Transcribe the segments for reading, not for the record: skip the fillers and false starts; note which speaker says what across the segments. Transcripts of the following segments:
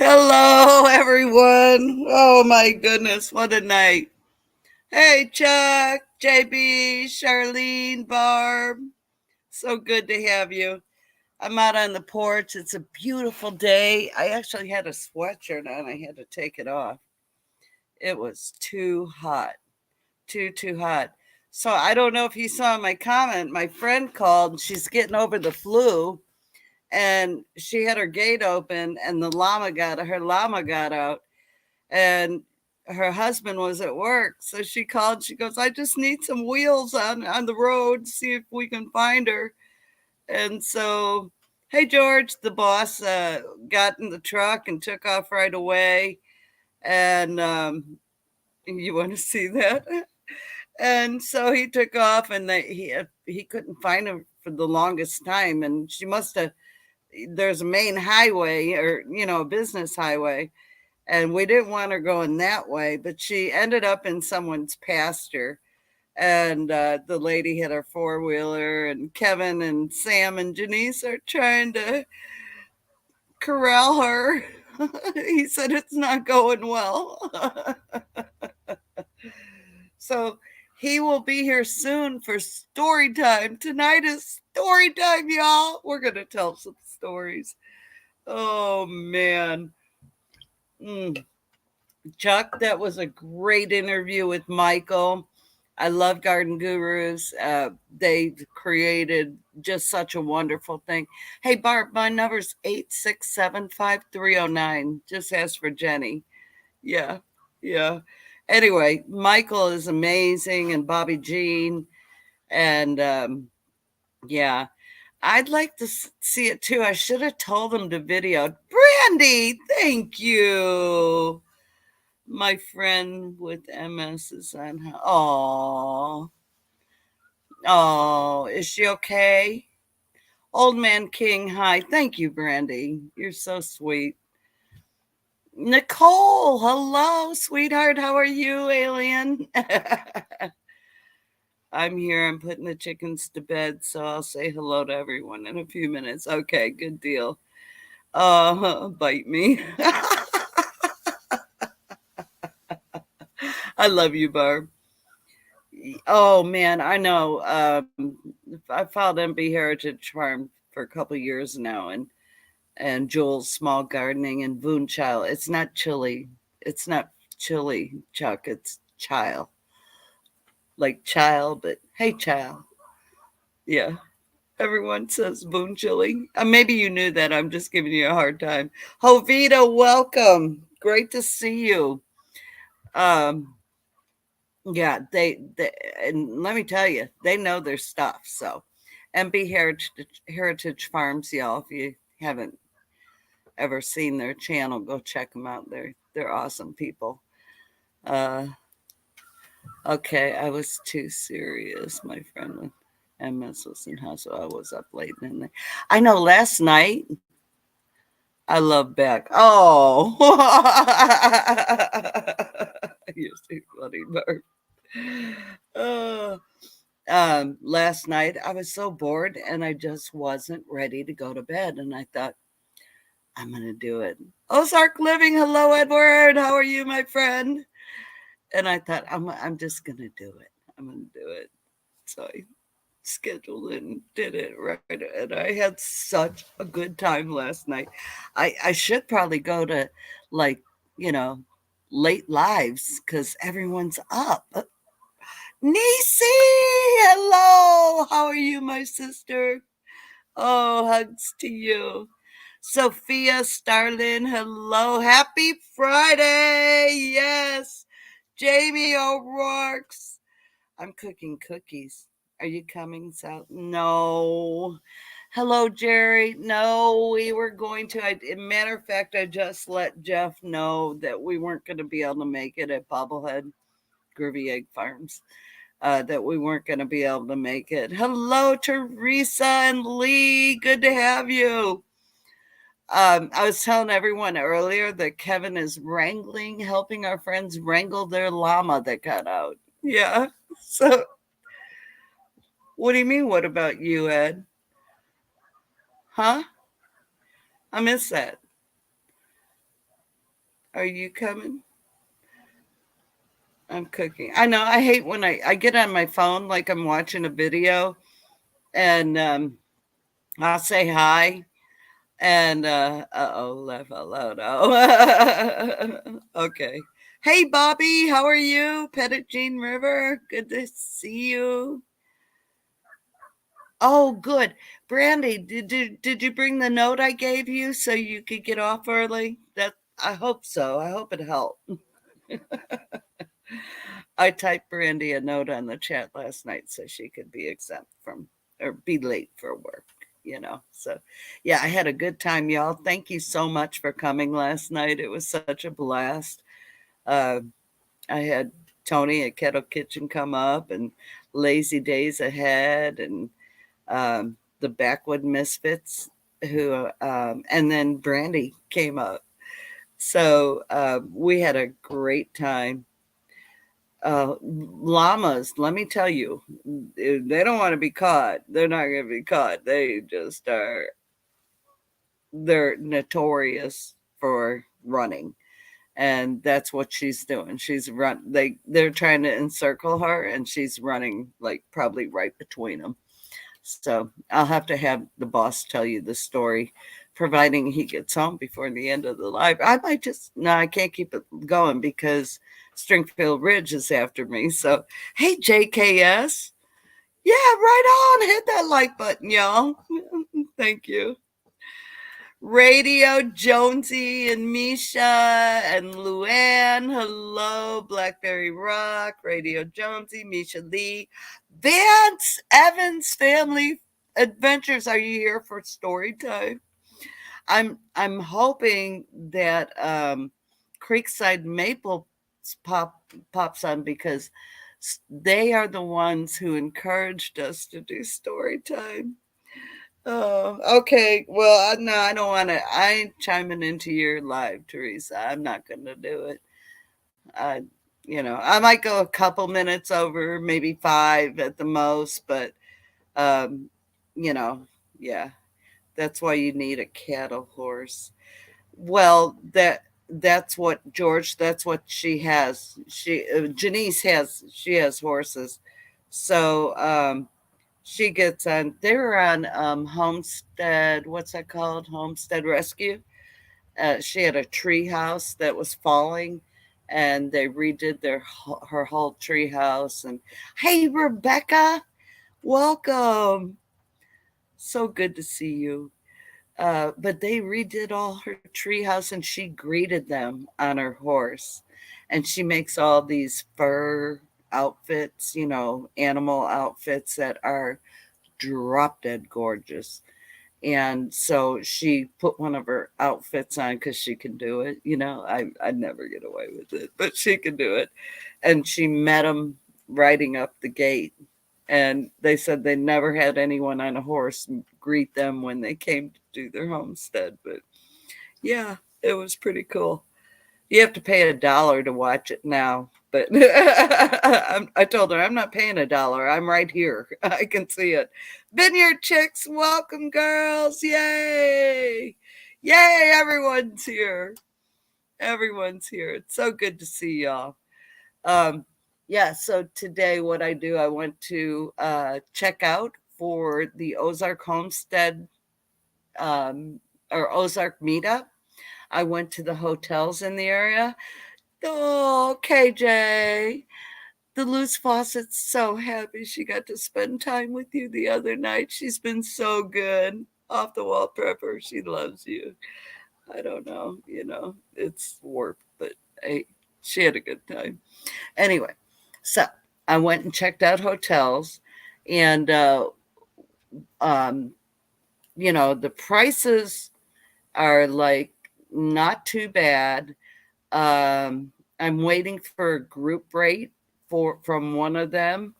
Speaker 1: Hello, everyone. Oh, my goodness. What a night. Hey, Chuck, JB, Charlene, Barb. So good to have you. I'm out on the porch. It's a beautiful day. I actually had a sweatshirt on. I had to take it off. It was too hot. Too hot. So I don't know if you saw my comment. My friend called. She's getting over the flu and she had her gate open and her llama got out and her husband was at work. So she called. She goes, I just need some wheels on the road, see if we can find her. And so, hey, George, the boss got in the truck and took off right away. And you want to see that? And so he took off, and he couldn't find him for the longest time. And she must have. There's a main highway, or a business highway, and we didn't want her going that way, but she ended up in someone's pasture. And the lady had her four wheeler, and Kevin and Sam and Janice are trying to corral her. He said it's not going well. So he will be here soon for story time. Tonight is story time, y'all. We're going to tell some stories. Oh, man. Mm. Chuck, that was a great interview with Michael. I love Garden Gurus. They created just such a wonderful thing. Hey, Barb, my number's 8675309. Just ask for Jenny. Yeah, yeah. Anyway, Michael is amazing, and Bobby Jean. And yeah, I'd like to see it too. I should have told them to video. Brandy, thank you. My friend with MS is on. Oh, oh, is she okay? Old Man King, hi. Thank you, Brandy. You're so sweet. Nicole, hello, sweetheart. How are you, alien? I'm here. I'm putting the chickens to bed, so I'll say hello to everyone in a few minutes. Okay, good deal. Bite me. I love you, Barb. Oh man, I know. I filed MB Heritage Farm for a couple years now, and Joel's Small Gardening and Boone Child. It's not chili. It's not chili, Chuck. It's child, like child. But hey, child. Yeah, everyone says Boone Chili. Maybe you knew that. I'm just giving you a hard time. Hovita, welcome. Great to see you. Um, Yeah, they and let me tell you, they know their stuff. So, MB Heritage Farms, y'all. If you haven't ever seen their channel, go check them out. They're awesome people. Uh, okay, I was too serious, my friend. With MS was in house, so I was up late in the. I know. Last night, I love Beck. Oh, you're so funny, Barb. Last night I was so bored and I just wasn't ready to go to bed. And I thought, I'm going to do it. Ozark Living. Hello, Edward. How are you, my friend? And I thought, I'm just going to do it. I'm going to do it. So I scheduled it and did it right. And I had such a good time last night. I should probably go to like, you know, late lives because everyone's up. Nisi, hello. How are you, my sister? Oh, hugs to you. Sophia Starlin, hello. Happy Friday. Yes. Jamie O'Rourke's. I'm cooking cookies. Are you coming, Sal? No. Hello, Jerry. No, we were going to. Matter of fact, I just let Jeff know that we weren't going to be able to make it at Bobblehead Groovy Egg Farms, that we weren't going to be able to make it. Hello, Teresa and Lee. Good to have you. I was telling everyone earlier that Kevin is helping our friends wrangle their llama that got out. Yeah. So, what do you mean? What about you, Ed? Huh? I missed that. Are you coming? I'm cooking. I know. I hate when I get on my phone like I'm watching a video, and I'll say hi, and oh, laugh out loud. Oh, okay. Hey, Bobby, how are you? Pettit Jean River, good to see you. Oh, good. Brandy, did you bring the note I gave you so you could get off early? That I hope so. I hope it helped. I typed Brandy a note on the chat last night so she could be exempt from or be late for work, So, yeah, I had a good time, y'all. Thank you so much for coming last night. It was such a blast. Uh, I had Tony at Kettle Kitchen come up and Lazy Days Ahead and the Backwood Misfits and then Brandy came up. So we had a great time. Llamas, let me tell you, they don't want to be caught. They're not going to be caught. They just are, they're notorious for running. And that's what she's doing. They're trying to encircle her and she's running like probably right between them. So I'll have to have the boss tell you the story, providing he gets home before the end of the live. I might just, no, I can't keep it going because Stringfield Ridge is after me. So, hey, JKS. Yeah, right on. Hit that like button, y'all. Thank you. Radio Jonesy and Misha and Luann. Hello, Blackberry Rock, Radio Jonesy, Misha Lee, Vance Evans Family Adventures. Are you here for story time? I'm hoping that Creekside Maple pop pops on because they are the ones who encouraged us to do story time. Oh, okay. Well, no, I don't want to. I ain't chiming into your live, Teresa. I'm not going to do it. I, I might go a couple minutes over, maybe 5 at the most, but, um, you know, yeah, that's why you need a cattle horse. Well, that's what George. That's what she has. Janice She has horses, so she gets on. They're on Homestead. What's that called? Homestead Rescue. She had a tree house that was falling, and they redid her whole tree house. And hey, Rebecca, welcome. So good to see you. But they redid all her tree house, and she greeted them on her horse, and she makes all these fur outfits, animal outfits that are drop dead gorgeous. And so she put one of her outfits on because she can do it. I'd never get away with it, but she can do it. And she met him riding up the gate. And they said they never had anyone on a horse greet them when they came to do their homestead. But yeah, it was pretty cool. You have to pay $1 to watch it now. But I told her I'm not paying $1. I'm right here. I can see it. Vineyard Chicks, welcome, girls! Yay! Yay! Everyone's here. Everyone's here. It's so good to see y'all. Um, yeah. So today, what I do, I went to check out for the Ozark Homestead um, or Ozark meetup. I went to the hotels in the area. Oh, KJ. The loose faucet's so happy she got to spend time with you the other night. She's been so good. Off the wall prepper. She loves you. I don't know. It's warped, but hey, she had a good time. Anyway, so I went and checked out hotels, and, um, the prices are like not too bad. Um, I'm waiting for a group rate from one of them.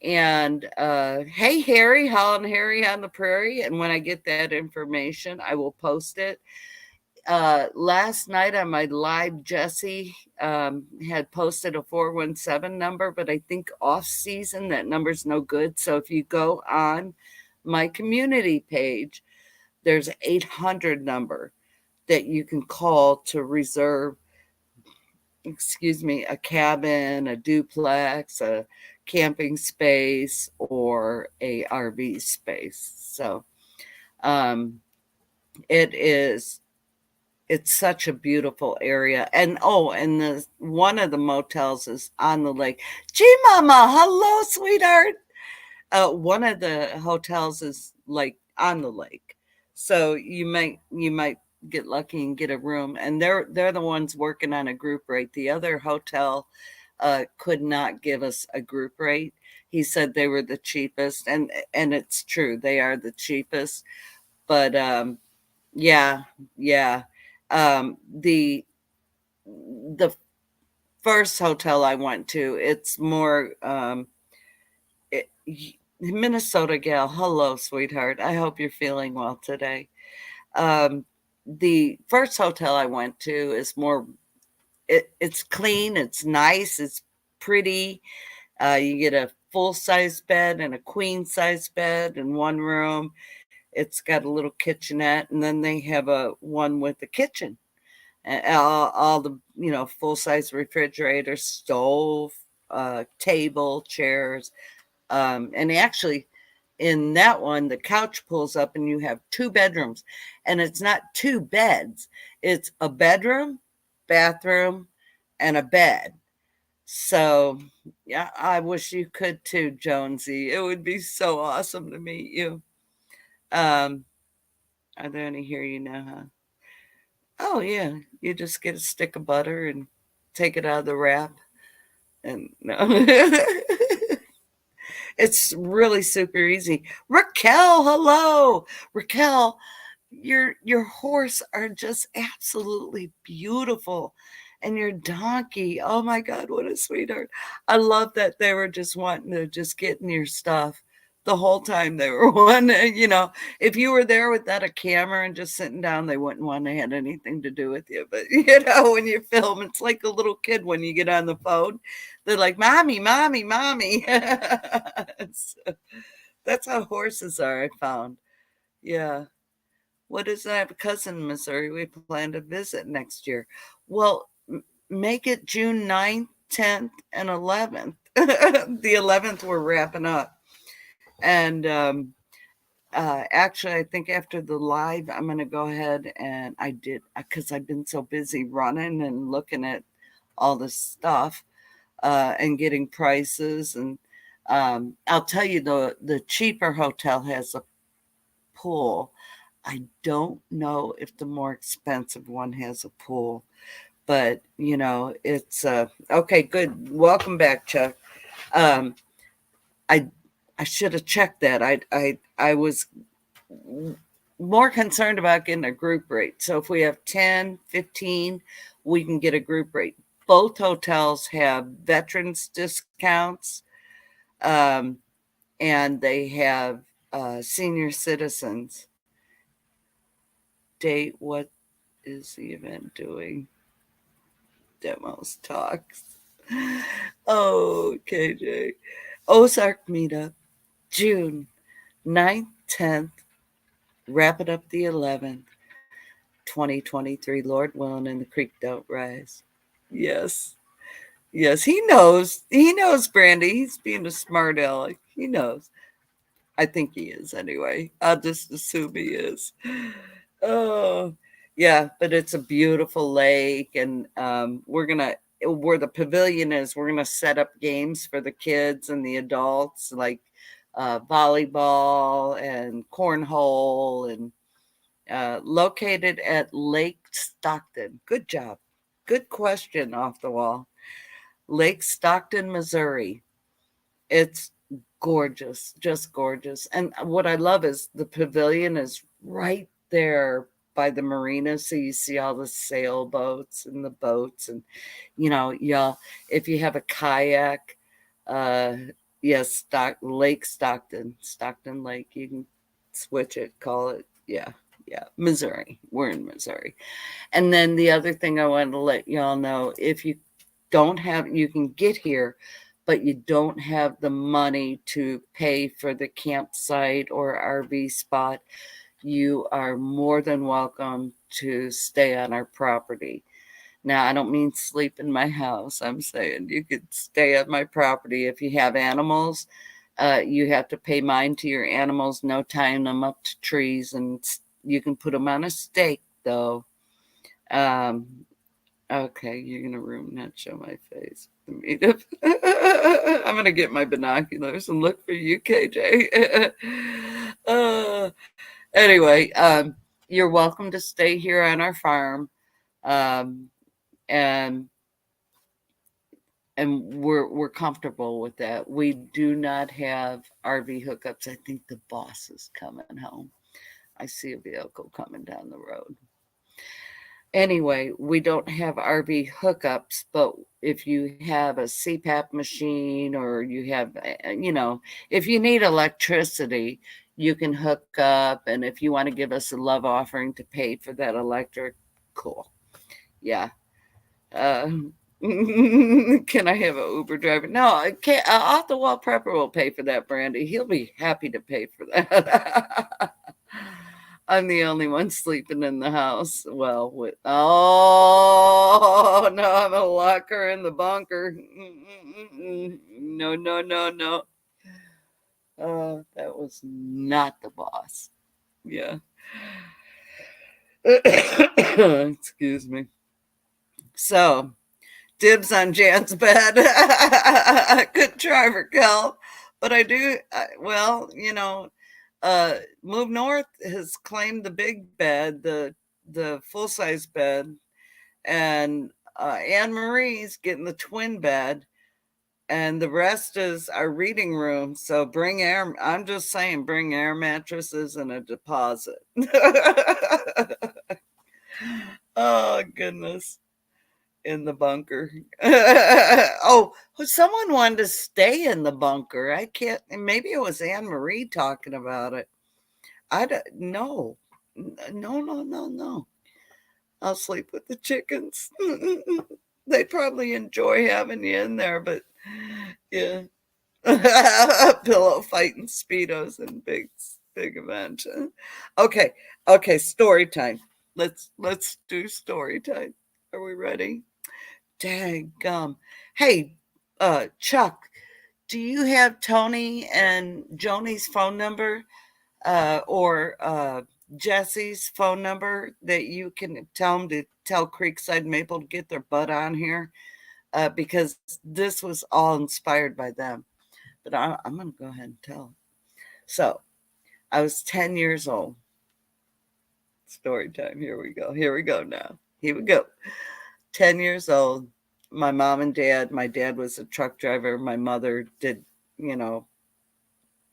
Speaker 1: And hey, Harry, Holland Harry on the Prairie. And when I get that information, I will post it. Last night on my live, Jesse had posted a 417 number, but I think off season that number's no good. So if you go on my community page, there's an 800 number that you can call to reserve excuse me, a cabin, a duplex, a camping space, or a RV space. So um, it is it's such a beautiful area. And oh, and the one of the motels is on the lake. Gee, Mama, hello, sweetheart. One of the hotels is like on the lake, so you might get lucky and get a room. And they're the ones working on a group rate. The other hotel could not give us a group rate. He said they were the cheapest, and it's true, they are the cheapest. But yeah, yeah. The first hotel I went to, it's more it, Minnesota gal. Hello, sweetheart. I hope you're feeling well today. Um, the first hotel I went to is more. It's clean. It's nice. It's pretty. You get a full size bed and a queen size bed in one room. It's got a little kitchenette, and then they have a one with a kitchen and all the full size refrigerator, stove, table, chairs, and actually in that one the couch pulls up and you have two bedrooms, and it's not two beds, it's a bedroom, bathroom, and a bed. So yeah, I wish you could too, Jonesy. It would be so awesome to meet you. um are there any here, huh? Oh yeah, you just get a stick of butter and take it out of the wrap, and no. It's really super easy. Raquel, hello. Raquel, your horse are just absolutely beautiful. And your donkey, oh my God, what a sweetheart. I love that they were just wanting to just get in your stuff the whole time they were wanting. If you were there without a camera and just sitting down, they wouldn't want to have anything to do with you. But when you film, it's like a little kid when you get on the phone. They're like, mommy, mommy, mommy. That's how horses are, I found. Yeah. What is that? I have a cousin in Missouri. We plan to visit next year. Well, make it June 9th, 10th, and 11th. The 11th, we're wrapping up. And actually, I think after the live, I'm going to go ahead and I did, because I've been so busy running and looking at all this stuff and getting prices. And I'll tell you, the cheaper hotel has a pool. I don't know if the more expensive one has a pool, but it's okay. Good. Welcome back, Chuck. Um, I I should have checked that. I was more concerned about getting a group rate. So if we have 10, 15, we can get a group rate. Both hotels have veterans discounts, um, and they have senior citizens. Date, what is the event doing? Demos, talks. Oh, KJ. Ozark meetup, June 9th, 10th, wrap it up the 11th, 2023, Lord willing, and the creek don't rise. Yes. Yes, he knows. He knows, Brandy. He's being a smart aleck. He knows. I think he is anyway. I'll just assume he is. Oh, yeah, but it's a beautiful lake, and where the pavilion is, we're gonna set up games for the kids and the adults, like volleyball and cornhole, and located at Lake Stockton. Good job. Good question off the wall. Lake Stockton, Missouri. It's gorgeous, just gorgeous. And what I love is the pavilion is right there by the marina, so you see all the sailboats and the boats, and y'all, if you have a kayak, uh yes, Lake Stockton Lake, you can switch it, call it, yeah, yeah, Missouri. We're in Missouri. And then the other thing I wanted to let y'all know, if you don't have, you can get here, but you don't have the money to pay for the campsite or RV spot, you are more than welcome to stay on our property. Now, I don't mean sleep in my house. I'm saying you could stay at my property. If you have animals, you have to pay mind to your animals, no tying them up to trees, and you can put them on a stake, though. Um, okay, you're gonna ruin not show my face. The meetup. I'm gonna get my binoculars and look for you, KJ. uh, anyway, you're welcome to stay here on our farm, um, and we're comfortable with that. We do not have RV hookups. I think the boss is coming home. I see a vehicle coming down the road. Anyway, we don't have RV hookups, but if you have a CPAP machine or you have, if you need electricity, you can hook up. And if you want to give us a love offering to pay for that electric, cool. Yeah. Uh, can I have an Uber driver? No, I can't. Off the wall prepper will pay for that, Brandy. He'll be happy to pay for that. I'm the only one sleeping in the house. Well, oh no, I'm a locker in the bunker. No, no, no, no. That was not the boss. Yeah. Excuse me. So, dibs on Jan's bed. Good try, Raquel. But I do, well, Move North has claimed the big bed, the full size bed, and Anne Marie's getting the twin bed, and the rest is our reading room. So bring air. I'm just saying, bring air mattresses and a deposit. Oh goodness. In the bunker. Oh, someone wanted to stay in the bunker. I can't. Maybe it was Anne Marie talking about it. I don't know. No, no, no, no. I'll sleep with the chickens. They probably enjoy having you in there, but yeah. Pillow fighting speedos and big event. Okay, okay. Story time. Let's do story time. Are we ready? Dang gum. Hey, Chuck, do you have Tony and Joni's phone number, or Jesse's phone number that you can tell them to tell Creekside Maple to get their butt on here? Because this was all inspired by them. But I'm going to go ahead and tell them. So I was 10 years old. Story time. Here we go. Here we go now. Here we go. 10 years old. My mom and dad, my dad was a truck driver. My mother did, you know,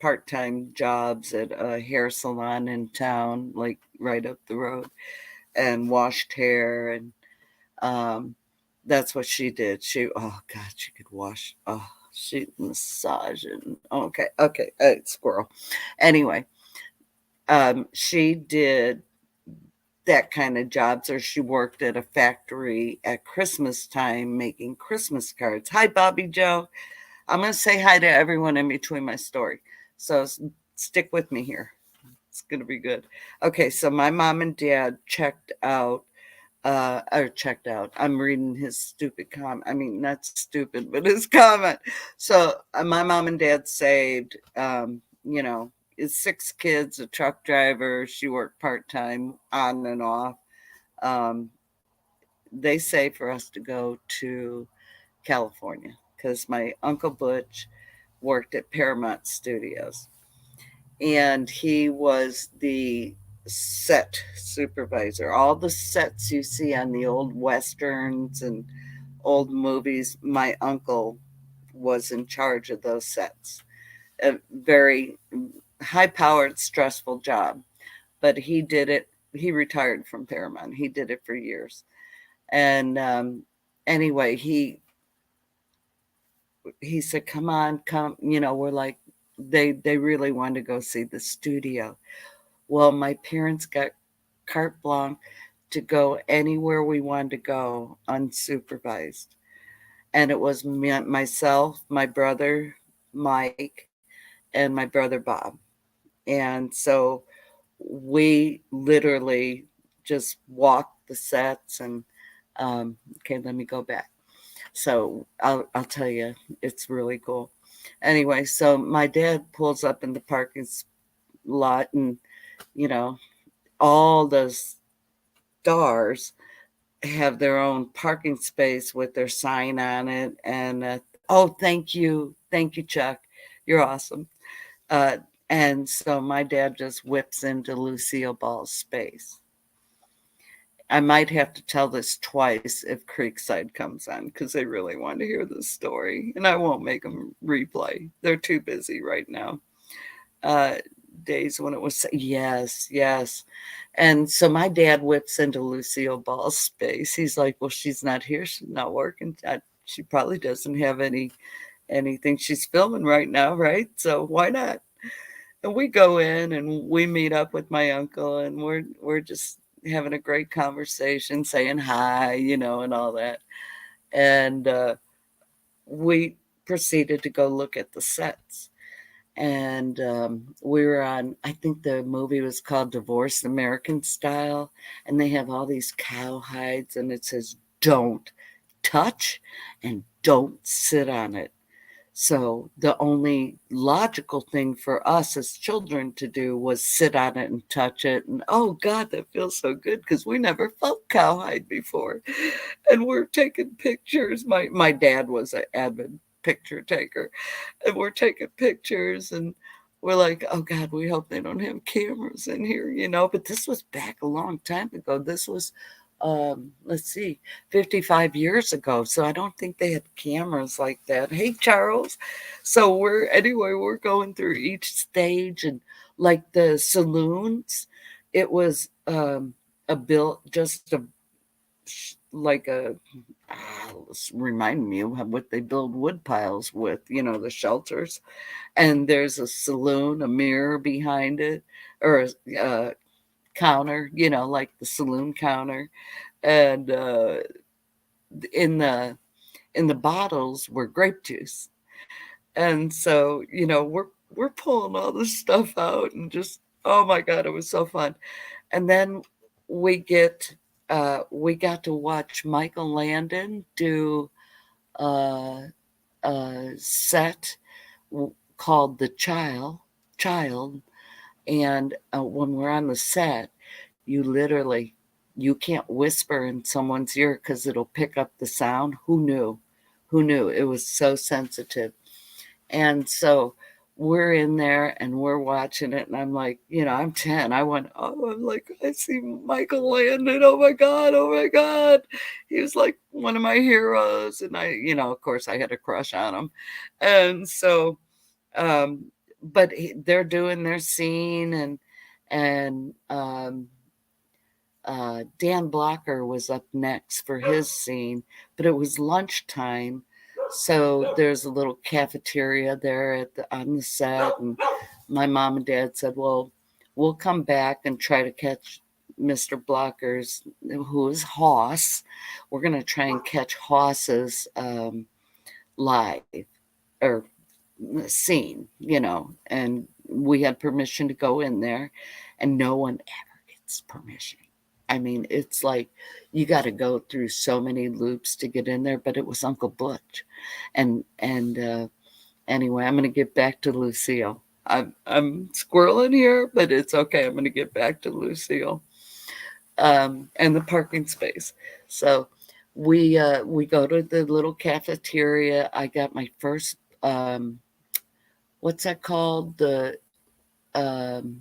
Speaker 1: part-time jobs at a hair salon in town, like right up the road, and washed hair. And that's what she did. Oh God, she could wash. Oh, she massaging. Okay, okay, squirrel. Anyway, she did that kind of jobs, or she worked at a factory at Christmas time making Christmas cards. Hi, Bobby Joe. I'm going to say hi to everyone in between my story. So stick with me here. It's going to be good. Okay, so my mom and dad checked out. Or checked out. I'm reading his stupid comment. I mean, not stupid, but his comment. So my mom and dad saved, is 6 kids, a truck driver. She worked part-time on and off. Um, they saved for us to go to California because my Uncle Butch worked at Paramount Studios, and he was the set supervisor. All the sets you see on the old westerns and old movies, my uncle was in charge of those sets. A very high powered, stressful job, but he did it. He retired from Paramount. He did it for years. And anyway, he said, "Come on, come." We're like, they really wanted to go see the studio. Well, my parents got carte blanche to go anywhere we wanted to go unsupervised. And it was myself, my brother, Mike, and my brother, Bob. And so we literally just walked the sets and Okay, let me go back. So I'll tell you, it's really cool. Anyway, so my dad pulls up in the parking lot, and you know, all the stars have their own parking space with their sign on it. And oh, thank you, Chuck, you're awesome. Uh, and so my dad just whips into Lucille Ball's space. I might have to tell this twice if Creekside comes on because they really want to hear this story, and I won't make them replay. They're too busy right now. Uh, Days when it was yes, yes. And so my dad whips into Lucille Ball's space. He's like, "Well, she's not here. She's not working. She probably doesn't have anything she's filming right now, right? So why not?" And we go in and we meet up with my uncle, and we're just having a great conversation, saying hi, and all that. And we proceeded to go look at the sets. And we were on, I think the movie was called Divorce American Style, and they have all these cow hides, and it says, "Don't touch and don't sit on it." So the only logical thing for us as children to do was sit on it and touch it. And oh God, that feels so good because we never felt cowhide before. And we're taking pictures. My dad was an avid picture taker. And we're taking pictures, and we're like, oh God, we hope they don't have cameras in here. But this was back a long time ago. This was let's see, 55 years ago. So I don't think they had cameras like that. Hey, Charles. So we're going through each stage, and like the saloons, it was a built, just a, like a, remind me of what they build wood piles with, the shelters. And there's a saloon, a mirror behind it, or a counter, like the saloon counter. And in the in the bottles were grape juice. And so, we're pulling all this stuff out, and just, oh my God, it was so fun. And then we get we got to watch Michael Landon do uh, a set called The Child. And when we're on the set, you can't whisper in someone's ear because it'll pick up the sound. Who knew it was so sensitive? And so we're in there and we're watching it, and I'm like, I'm 10. I'm like, I see Michael Landon. Oh my God, oh my God. He was like one of my heroes. And of course I had a crush on him. And so um but they're doing their scene, and Dan Blocker was up next for his scene, but it was lunchtime. So there's a little cafeteria there on the set, and my mom and dad said, "Well, we'll come back and try to catch Mr. Blocker's, who is Hoss. We're going to try and catch Hoss's live or scene. And we had permission to go in there, and no one ever gets permission. I mean, it's like you got to go through so many loops to get in there, but it was Uncle Butch. And anyway, I'm going to get back to Lucille. I'm squirreling here, but it's okay. I'm going to get back to Lucille and the parking space. So we go to the little cafeteria. I got my first what's that called? The um,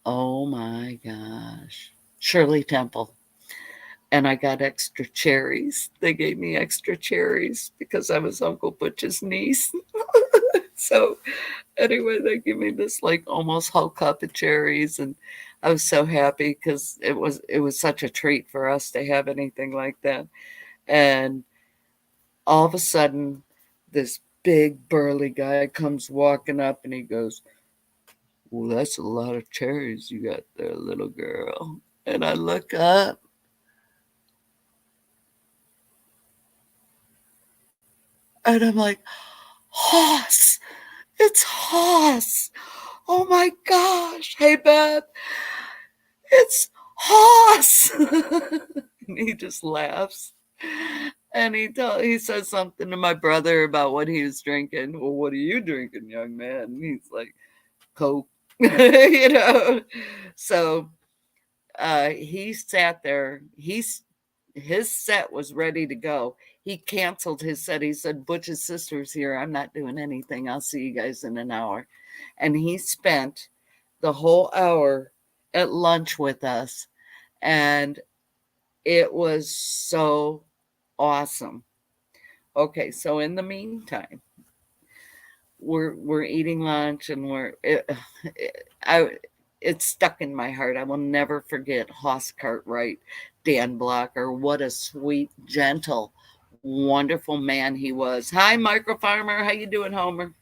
Speaker 1: oh my gosh, Shirley Temple. And I got extra cherries. They gave me extra cherries because I was Uncle Butch's niece. So anyway, they give me this like almost whole cup of cherries, and I was so happy because it was such a treat for us to have anything like that. And all of a sudden, this big burly guy comes walking up, and he goes, "Well, that's a lot of cherries you got there, little girl." And I look up, and I'm like, "Hoss! It's Hoss! Oh my gosh! Hey, Beth, it's Hoss!" he just laughs. And he says something to my brother about what he was drinking. Well, what are you drinking, young man? And he's like, Coke. you know. So he sat there. His set was ready to go. He canceled his set. He said, Butch's sister's here. I'm not doing anything. I'll see you guys in an hour. And he spent the whole hour at lunch with us. And it was so awesome. Okay, so in the meantime, we're eating lunch and I it's stuck in my heart. I will never forget Hoss Cartwright, Dan Blocker. What a sweet, gentle, wonderful man he was. Hi, Micro Farmer. How you doing, Homer?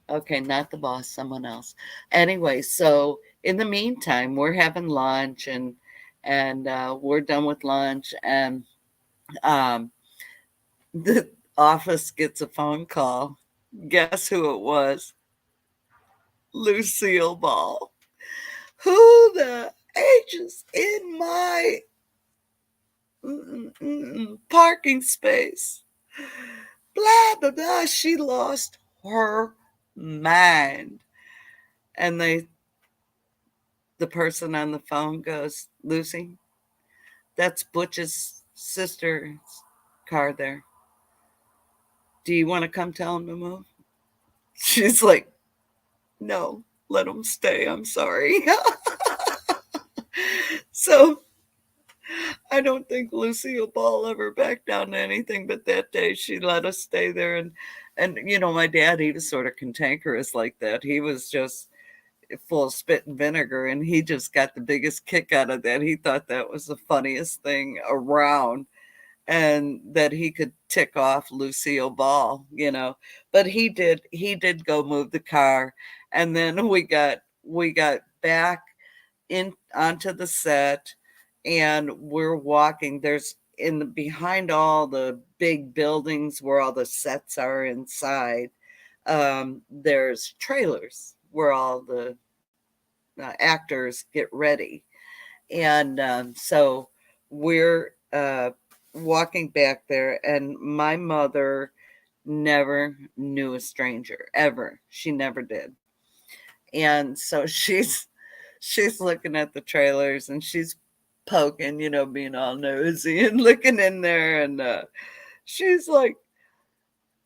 Speaker 1: Okay, not the boss, someone else. Anyway, so in the meantime, we're having lunch and we're done with lunch and um, the office gets a phone call. Guess who it was? Lucille Ball. Who the H is in my parking space? Blah, blah, blah. She lost her mind. And the person on the phone goes, Lucy, that's Butch's sister's car there. Do you want to come tell him to move? She's like, no, let him stay. I'm sorry. So I don't think Lucille Ball ever backed down to anything, but that day she let us stay there. And you know, my dad, he was sort of cantankerous like that. He was just full of spit and vinegar, and he just got the biggest kick out of that. He thought that was the funniest thing around, and that he could tick off Lucille Ball, you know. But he did go move the car, and then we got back in onto the set, and we're walking. There's in the behind all the big buildings where all the sets are inside. There's trailers where all the actors get ready, and so we're walking back there, and my mother never knew a stranger ever. She never did. And so she's looking at the trailers and she's poking, you know, being all nosy and looking in there, and she's like,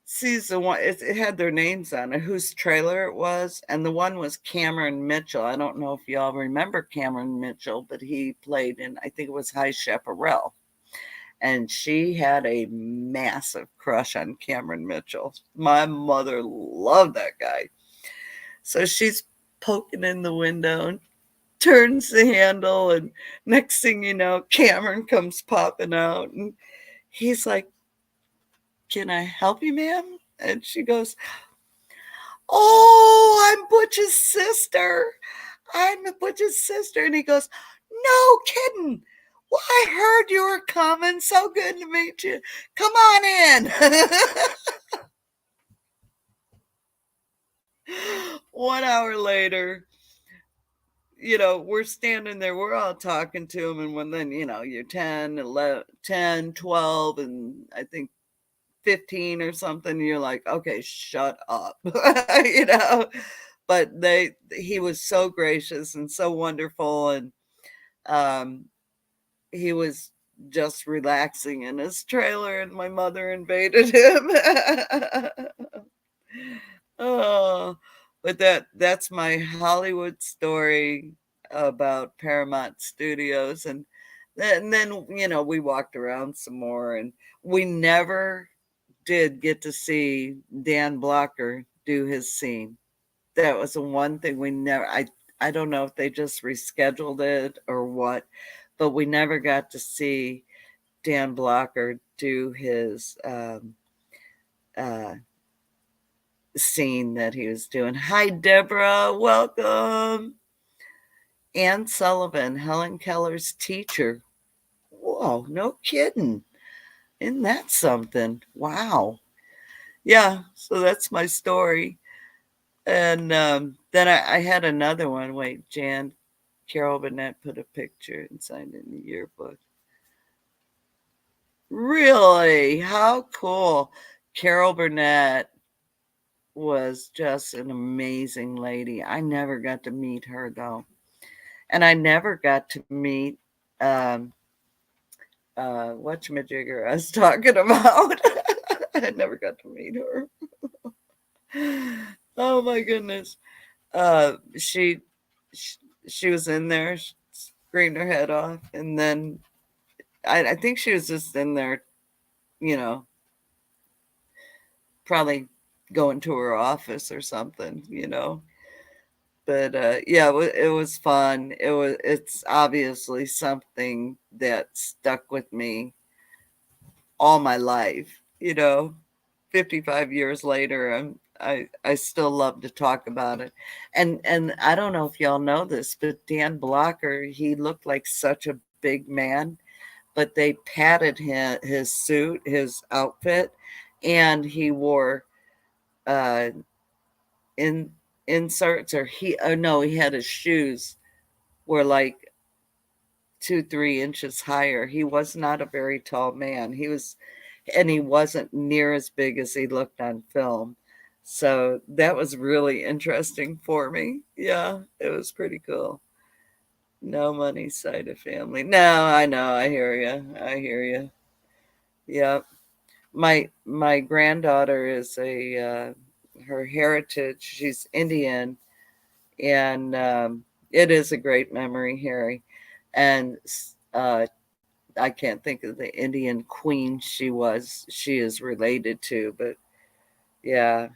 Speaker 1: sees the one, it had their names on it, whose trailer it was, and the one was Cameron Mitchell. I don't know if y'all remember Cameron Mitchell, but he played in, I think it was High Chaparral, and she had a massive crush on Cameron Mitchell. My mother loved that guy. So she's poking in the window and turns the handle, and next thing you know, Cameron comes popping out, and he's like, can I help you, ma'am? And she goes, oh, I'm Butch's sister. I'm Butch's sister. And he goes, no kidding. Well, I heard you were coming. So good to meet you. Come on in. 1 hour later, you know, we're standing there, we're all talking to him. And when then, you know, you're 10, 11, 10, 12, and I think 15 or something, you're like, okay, shut up. You know, but he was so gracious and so wonderful, and um he was just relaxing in his trailer, and my mother invaded him. Oh, but that's my Hollywood story about Paramount Studios. And then you know, we walked around some more, and we never did get to see Dan Blocker do his scene. That was the one thing we never, I don't know if they just rescheduled it or what, but we never got to see Dan Blocker do his uh, scene that he was doing. Hi, Deborah. Welcome. Ann Sullivan, Helen Keller's teacher. Whoa, no kidding. Isn't that something? Wow. Yeah, so that's my story. And then I had another one. Wait, Jan, Carol Burnett put a picture and signed in the yearbook. Really? How cool. Carol Burnett was just an amazing lady. I never got to meet her though. And I never got to meet um whatchamajigger I was talking about. I never got to meet her. Oh my goodness. Uh she she, she was in there, she screamed her head off, and then I think she was just in there, you know, probably going to her office or something, you know. But yeah, it was fun. It's obviously something that stuck with me all my life, you know. 55 years later, I still love to talk about it. And I don't know if y'all know this, but Dan Blocker, he looked like such a big man, but they padded his suit, his outfit, and he wore uh in inserts, or he, oh no, he had his shoes were like 2 3 inches higher. He was not a very tall man. He wasn't near as big as he looked on film. So that was really interesting for me. Yeah, it was pretty cool. No money side of family. No, I know. I hear you. I hear you. Yeah. My granddaughter is her heritage. She's Indian, and it is a great memory, Harry. And I can't think of the Indian queen she is related to, but yeah,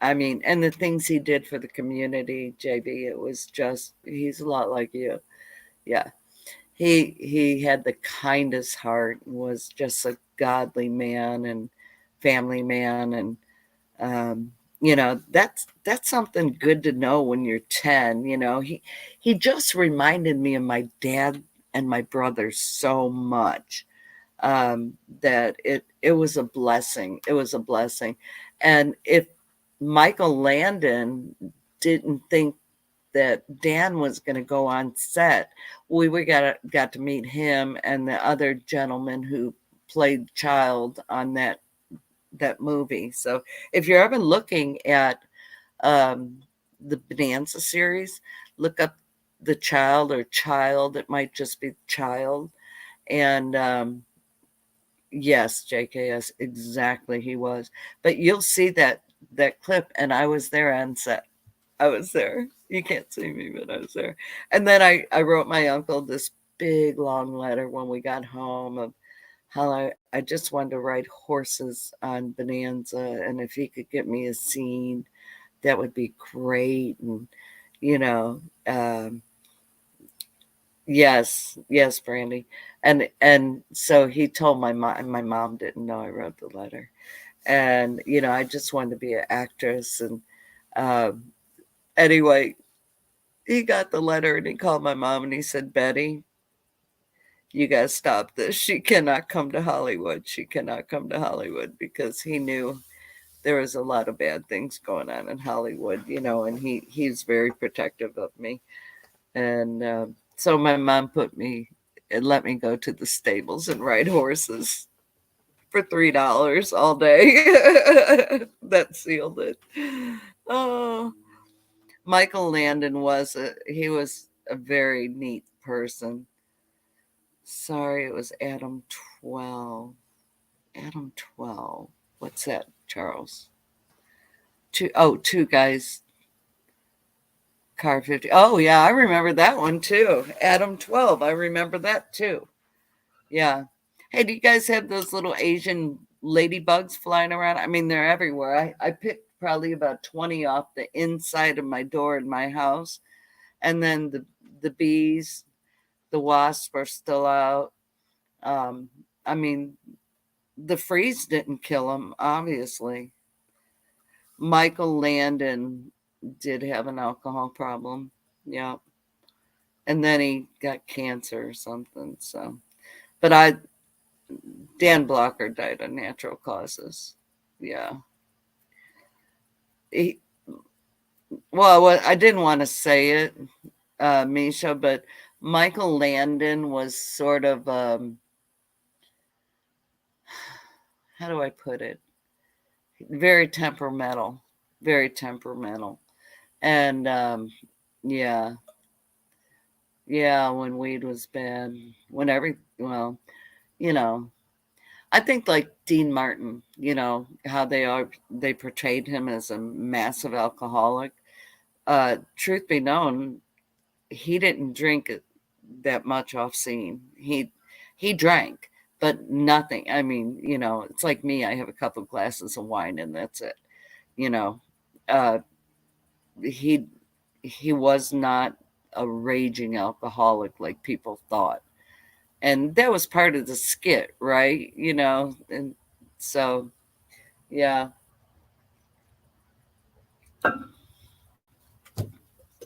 Speaker 1: I mean, and the things he did for the community, JB, it was just, he's a lot like you. Yeah. He had the kindest heart and was just a godly man and family man. And you know, that's something good to know when you're 10. You know, he just reminded me of my dad and my brother so much, that it was a blessing. It was a blessing. And if Michael Landon didn't think that Dan was going to go on set, we got to meet him and the other gentleman who played Child on that movie. So if you're ever looking at um, the Bonanza series, look up the Child or Child. It might just be Child. And yes, JKS, exactly, he was. But you'll see that clip, and I was there on set. I was there. You can't see me, but I was there. And then I wrote my uncle this big long letter when we got home of how I just wanted to ride horses on Bonanza, and if he could get me a scene, that would be great. And you know, um, yes, yes, Brandy. And so he told my mom, and my mom didn't know I wrote the letter. And you know, I just wanted to be an actress. And um, anyway, he got the letter and he called my mom and he said, Betty, you got to stop this. She cannot come to Hollywood. She cannot come to Hollywood, because he knew there was a lot of bad things going on in Hollywood, you know, and he's very protective of me. And so my mom put me and let me go to the stables and ride horses for $3 all day. That sealed it. Oh, Michael Landon he was a very neat person. Sorry, it was Adam 12. Adam 12. What's that, Charles? Two guys, car 50. Oh, yeah, I remember that one too. Adam 12. I remember that too. Yeah. Hey, do you guys have those little Asian ladybugs flying around? I mean, they're everywhere. I picked probably about 20 off the inside of my door in my house. And then the bees, the wasps are still out. Um, I mean, the freeze didn't kill him, obviously. Michael Landon did have an alcohol problem. Yeah. And then he got cancer or something. So, but Dan Blocker died of natural causes. Yeah. He, well, I didn't want to say it. Misha, but Michael Landon was sort of, how do I put it? Very temperamental, very temperamental. And yeah, yeah, when weed was bad, when well, you know, I think like Dean Martin, how they portrayed him as a massive alcoholic. Truth be known, he didn't drink that much off scene. He drank, but nothing. I mean, it's like me. I have a couple glasses of wine and that's it. You know, uh, he he was not a raging alcoholic like people thought, and that was part of the skit, right? And so yeah,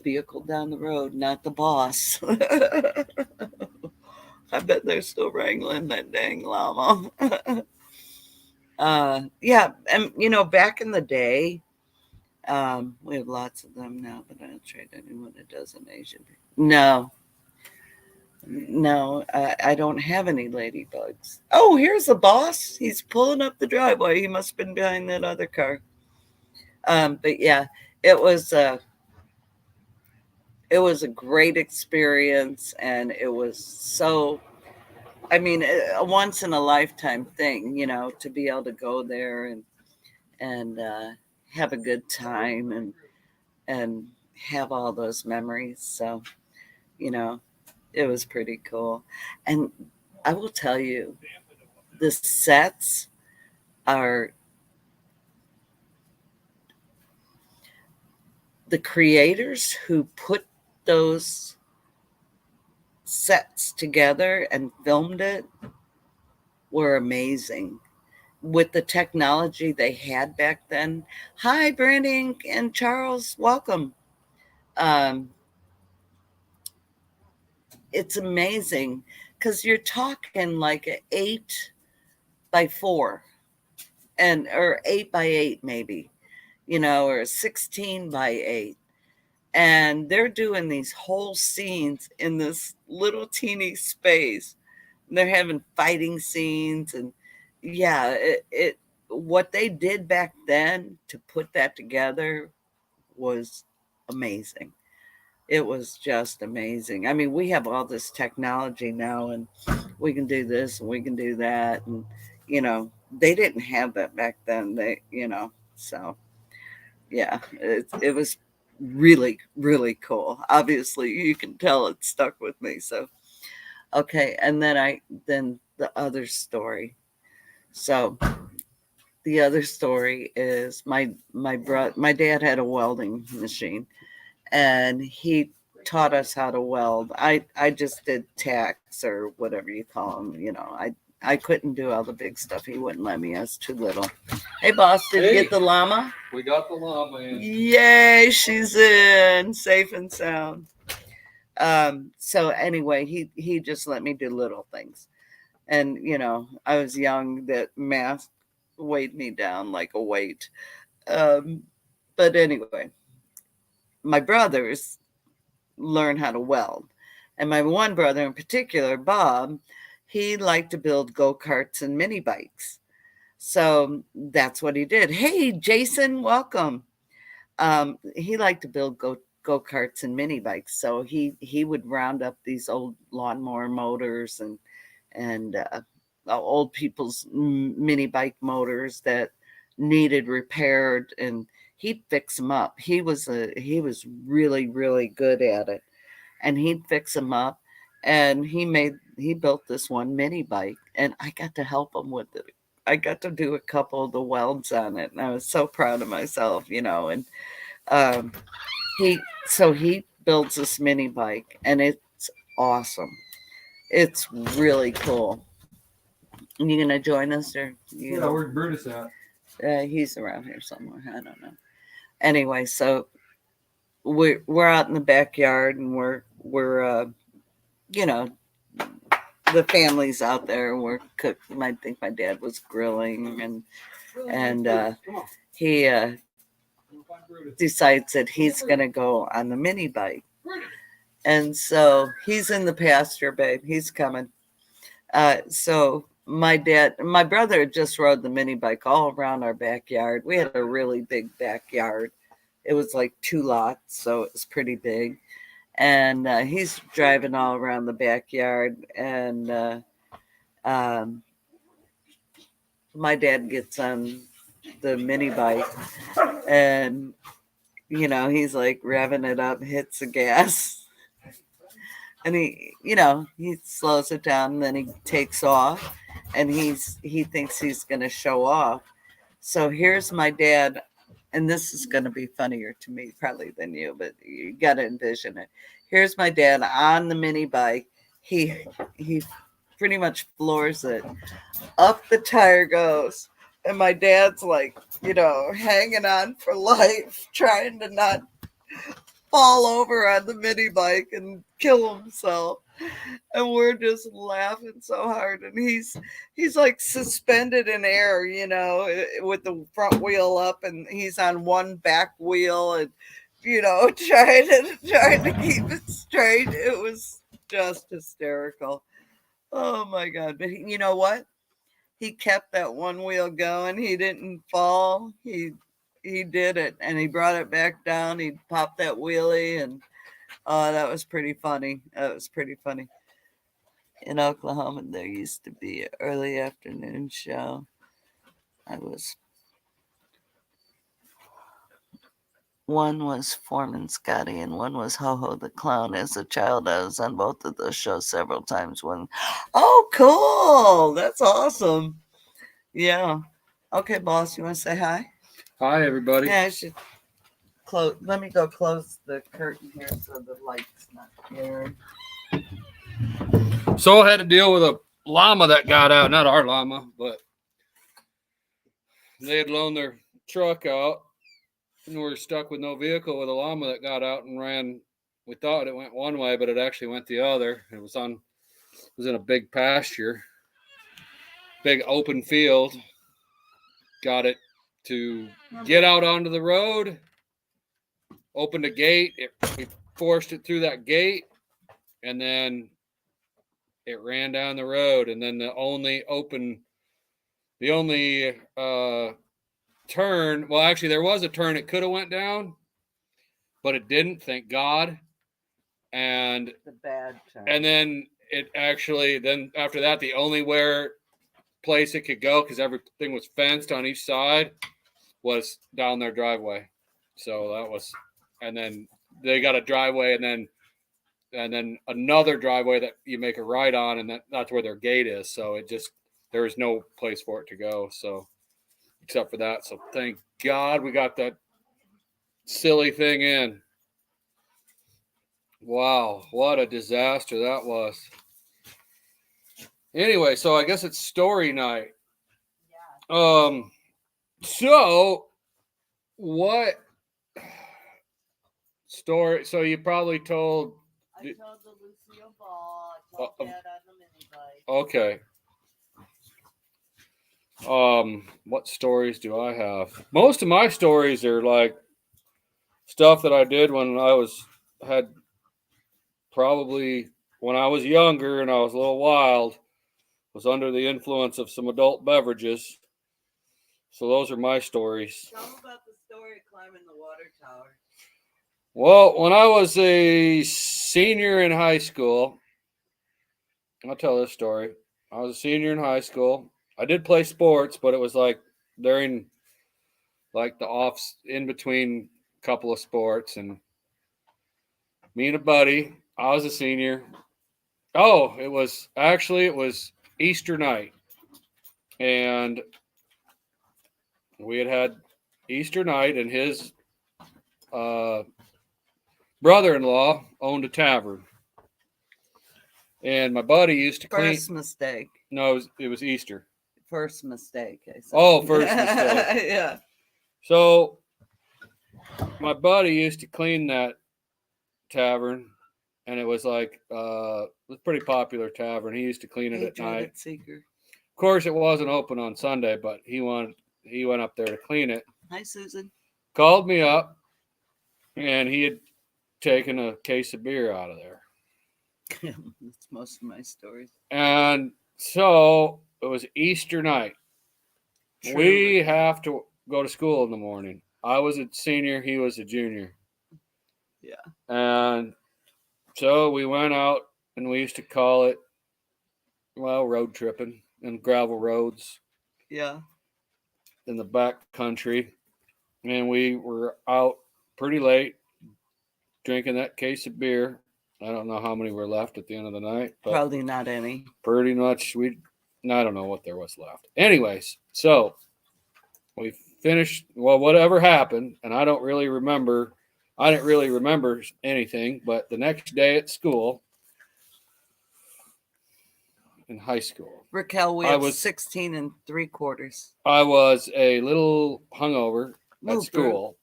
Speaker 1: vehicle down the road, not the boss. I bet they're still wrangling that dang llama. Yeah, and back in the day, we have lots of them now, but I don't trade anyone that does an Asian. No, no, I don't have any ladybugs. Oh, here's the boss. He's pulling up the driveway. He must have been behind that other car. But yeah, it was it was a great experience, and it was so. I mean, a once in a lifetime thing, to be able to go there and have a good time and have all those memories. So, you know, it was pretty cool. And I will tell you, the sets are the creators who put those sets together and filmed it were amazing with the technology they had back then. Hi, Brandon and Charles, welcome. Um, it's amazing because you're talking like an 8x4 and or 8x8 maybe, or 16x8, and they're doing these whole scenes in this little teeny space. They're having fighting scenes, and yeah, it what they did back then to put that together was amazing. It was just amazing. I mean, we have all this technology now, and we can do this and we can do that, and you know they didn't have that back then. So yeah, it was really really cool. Obviously, you can tell it stuck with me. So okay, and then the other story. So the other story is my dad had a welding machine, and he taught us how to weld. I just did tacks or whatever you call them. I couldn't do all the big stuff. He wouldn't let me. I was too little. Hey, boss, did you get the llama?
Speaker 2: We got the llama in.
Speaker 1: Yay, she's in, safe and sound. So anyway, he just let me do little things, and I was young. That math weighed me down like a weight. Um, but anyway, my brothers learn how to weld. And my one brother in particular, Bob, he liked to build go-karts and mini bikes. So that's what he did. Hey, Jason, welcome. He liked to build go-karts and mini bikes. So he would round up these old lawnmower motors and old people's mini bike motors that needed repaired, and he'd fix them up. He was really really good at it, and he'd fix them up, and he built this one mini bike, and I got to help him with it. I got to do a couple of the welds on it, and I was so proud of myself. And um, he he builds this mini bike, and it's awesome. It's really cool. You gonna join us, or
Speaker 2: Yeah, where's Brutus at?
Speaker 1: He's around here somewhere. I don't know. Anyway, so we're out in the backyard, and we're you know the family's out there, and we're cooking. I think my dad was grilling, and he decides that he's gonna go on the mini bike, And so he's in the pasture, babe. He's coming. So my brother just rode the mini bike all around our backyard. We had a really big backyard. It was like 2 lots, so it was pretty big. And he's driving all around the backyard. And um, my dad gets on the mini bike, and he's like revving it up, hits the gas, and he slows it down, and then he takes off, and he thinks he's going to show off. So here's my dad, and this is going to be funnier to me probably than you, but you got to envision it. Here's my dad on the mini bike. He pretty much floors it. Up the tire goes. And my dad's like, hanging on for life, trying to not fall over on the mini bike and kill himself. And we're just laughing so hard. And he's like suspended in air, with the front wheel up, and he's on one back wheel, and trying to keep it straight. It was just hysterical. Oh my god. But you know what? He kept that one wheel going. He didn't fall. He did it, and he brought it back down. He popped that wheelie, and that was pretty funny. That was pretty funny. In Oklahoma, there used to be an early afternoon show. One was Foreman Scotty, and one was Ho Ho the Clown. As a child, I was on both of those shows several times. Oh, cool! That's awesome. Yeah. Okay, boss, you want to say hi?
Speaker 2: Hi, everybody.
Speaker 1: Yeah, I should close. Let me go close the curtain here so the light's not glaring.
Speaker 2: So I had to deal with a llama that got out. Not our llama, but they had loaned their truck out, and we were stuck with no vehicle with a llama that got out and ran. We thought it went one way, but it actually went the other. It was in a big pasture, big open field. Got it to get out onto the road, opened a gate. We forced it through that gate, and then it ran down the road. And then the only turn, well, actually there was a turn it could have went down, but it didn't, thank God. And
Speaker 1: the bad turn.
Speaker 2: And then then after that, the only place it could go, because everything was fenced on each side, was down their driveway. So that was, and then they got a driveway, and then another driveway that you make a right on, and that's where their gate is. So there was no place for it to go. So except for that. So thank God we got that silly thing in. Wow, what a disaster that was. Anyway, so I guess it's story night. Yeah. So what story? So you probably told.
Speaker 1: I told the Lucille Ball. I told Dad on the mini bike.
Speaker 2: Okay. What stories do I have? Most of my stories are like stuff that I did when I had probably when I was younger and I was a little wild, was under the influence of some adult beverages. So those are my stories.
Speaker 1: Tell them about the story of climbing the water tower.
Speaker 2: Well, when I was a senior in high school, I'll tell this story. I was a senior in high school. I did play sports, but it was like during like the offs in between a couple of sports, and me and a buddy, I was a senior. Oh, it was Easter night, and we had Easter night, and his brother-in-law owned a tavern, and my buddy used to clean.
Speaker 1: First mistake.
Speaker 2: No, it was Easter.
Speaker 1: First mistake.
Speaker 2: First mistake.
Speaker 1: Yeah.
Speaker 2: So my buddy used to clean that tavern, and it was like it was a pretty popular tavern. He used to clean it at night.
Speaker 1: Seeker.
Speaker 2: Of course, it wasn't open on Sunday, but he went up there to clean it.
Speaker 1: Hi, Susan.
Speaker 2: Called me up, and he had taking a case of beer out of there.
Speaker 1: That's most of my stories.
Speaker 2: And so it was Easter night.
Speaker 1: True.
Speaker 2: We have to go to school in the morning. I was a senior, he was a junior.
Speaker 1: Yeah.
Speaker 2: And so we went out, and we used to call it, well, road tripping and gravel roads
Speaker 1: Yeah.
Speaker 2: in the back country. And we were out pretty late drinking that case of beer. I don't know how many were left at the end of the night, but
Speaker 1: Probably not any.
Speaker 2: pretty much I don't know what there was left. Anyways, so we finished, well, whatever happened, and I didn't really remember anything, but the next day at school, in high school,
Speaker 1: Raquel, we
Speaker 2: I
Speaker 1: have
Speaker 2: was
Speaker 1: 16 3/4.
Speaker 2: I was a little hungover at
Speaker 1: Move,
Speaker 2: school.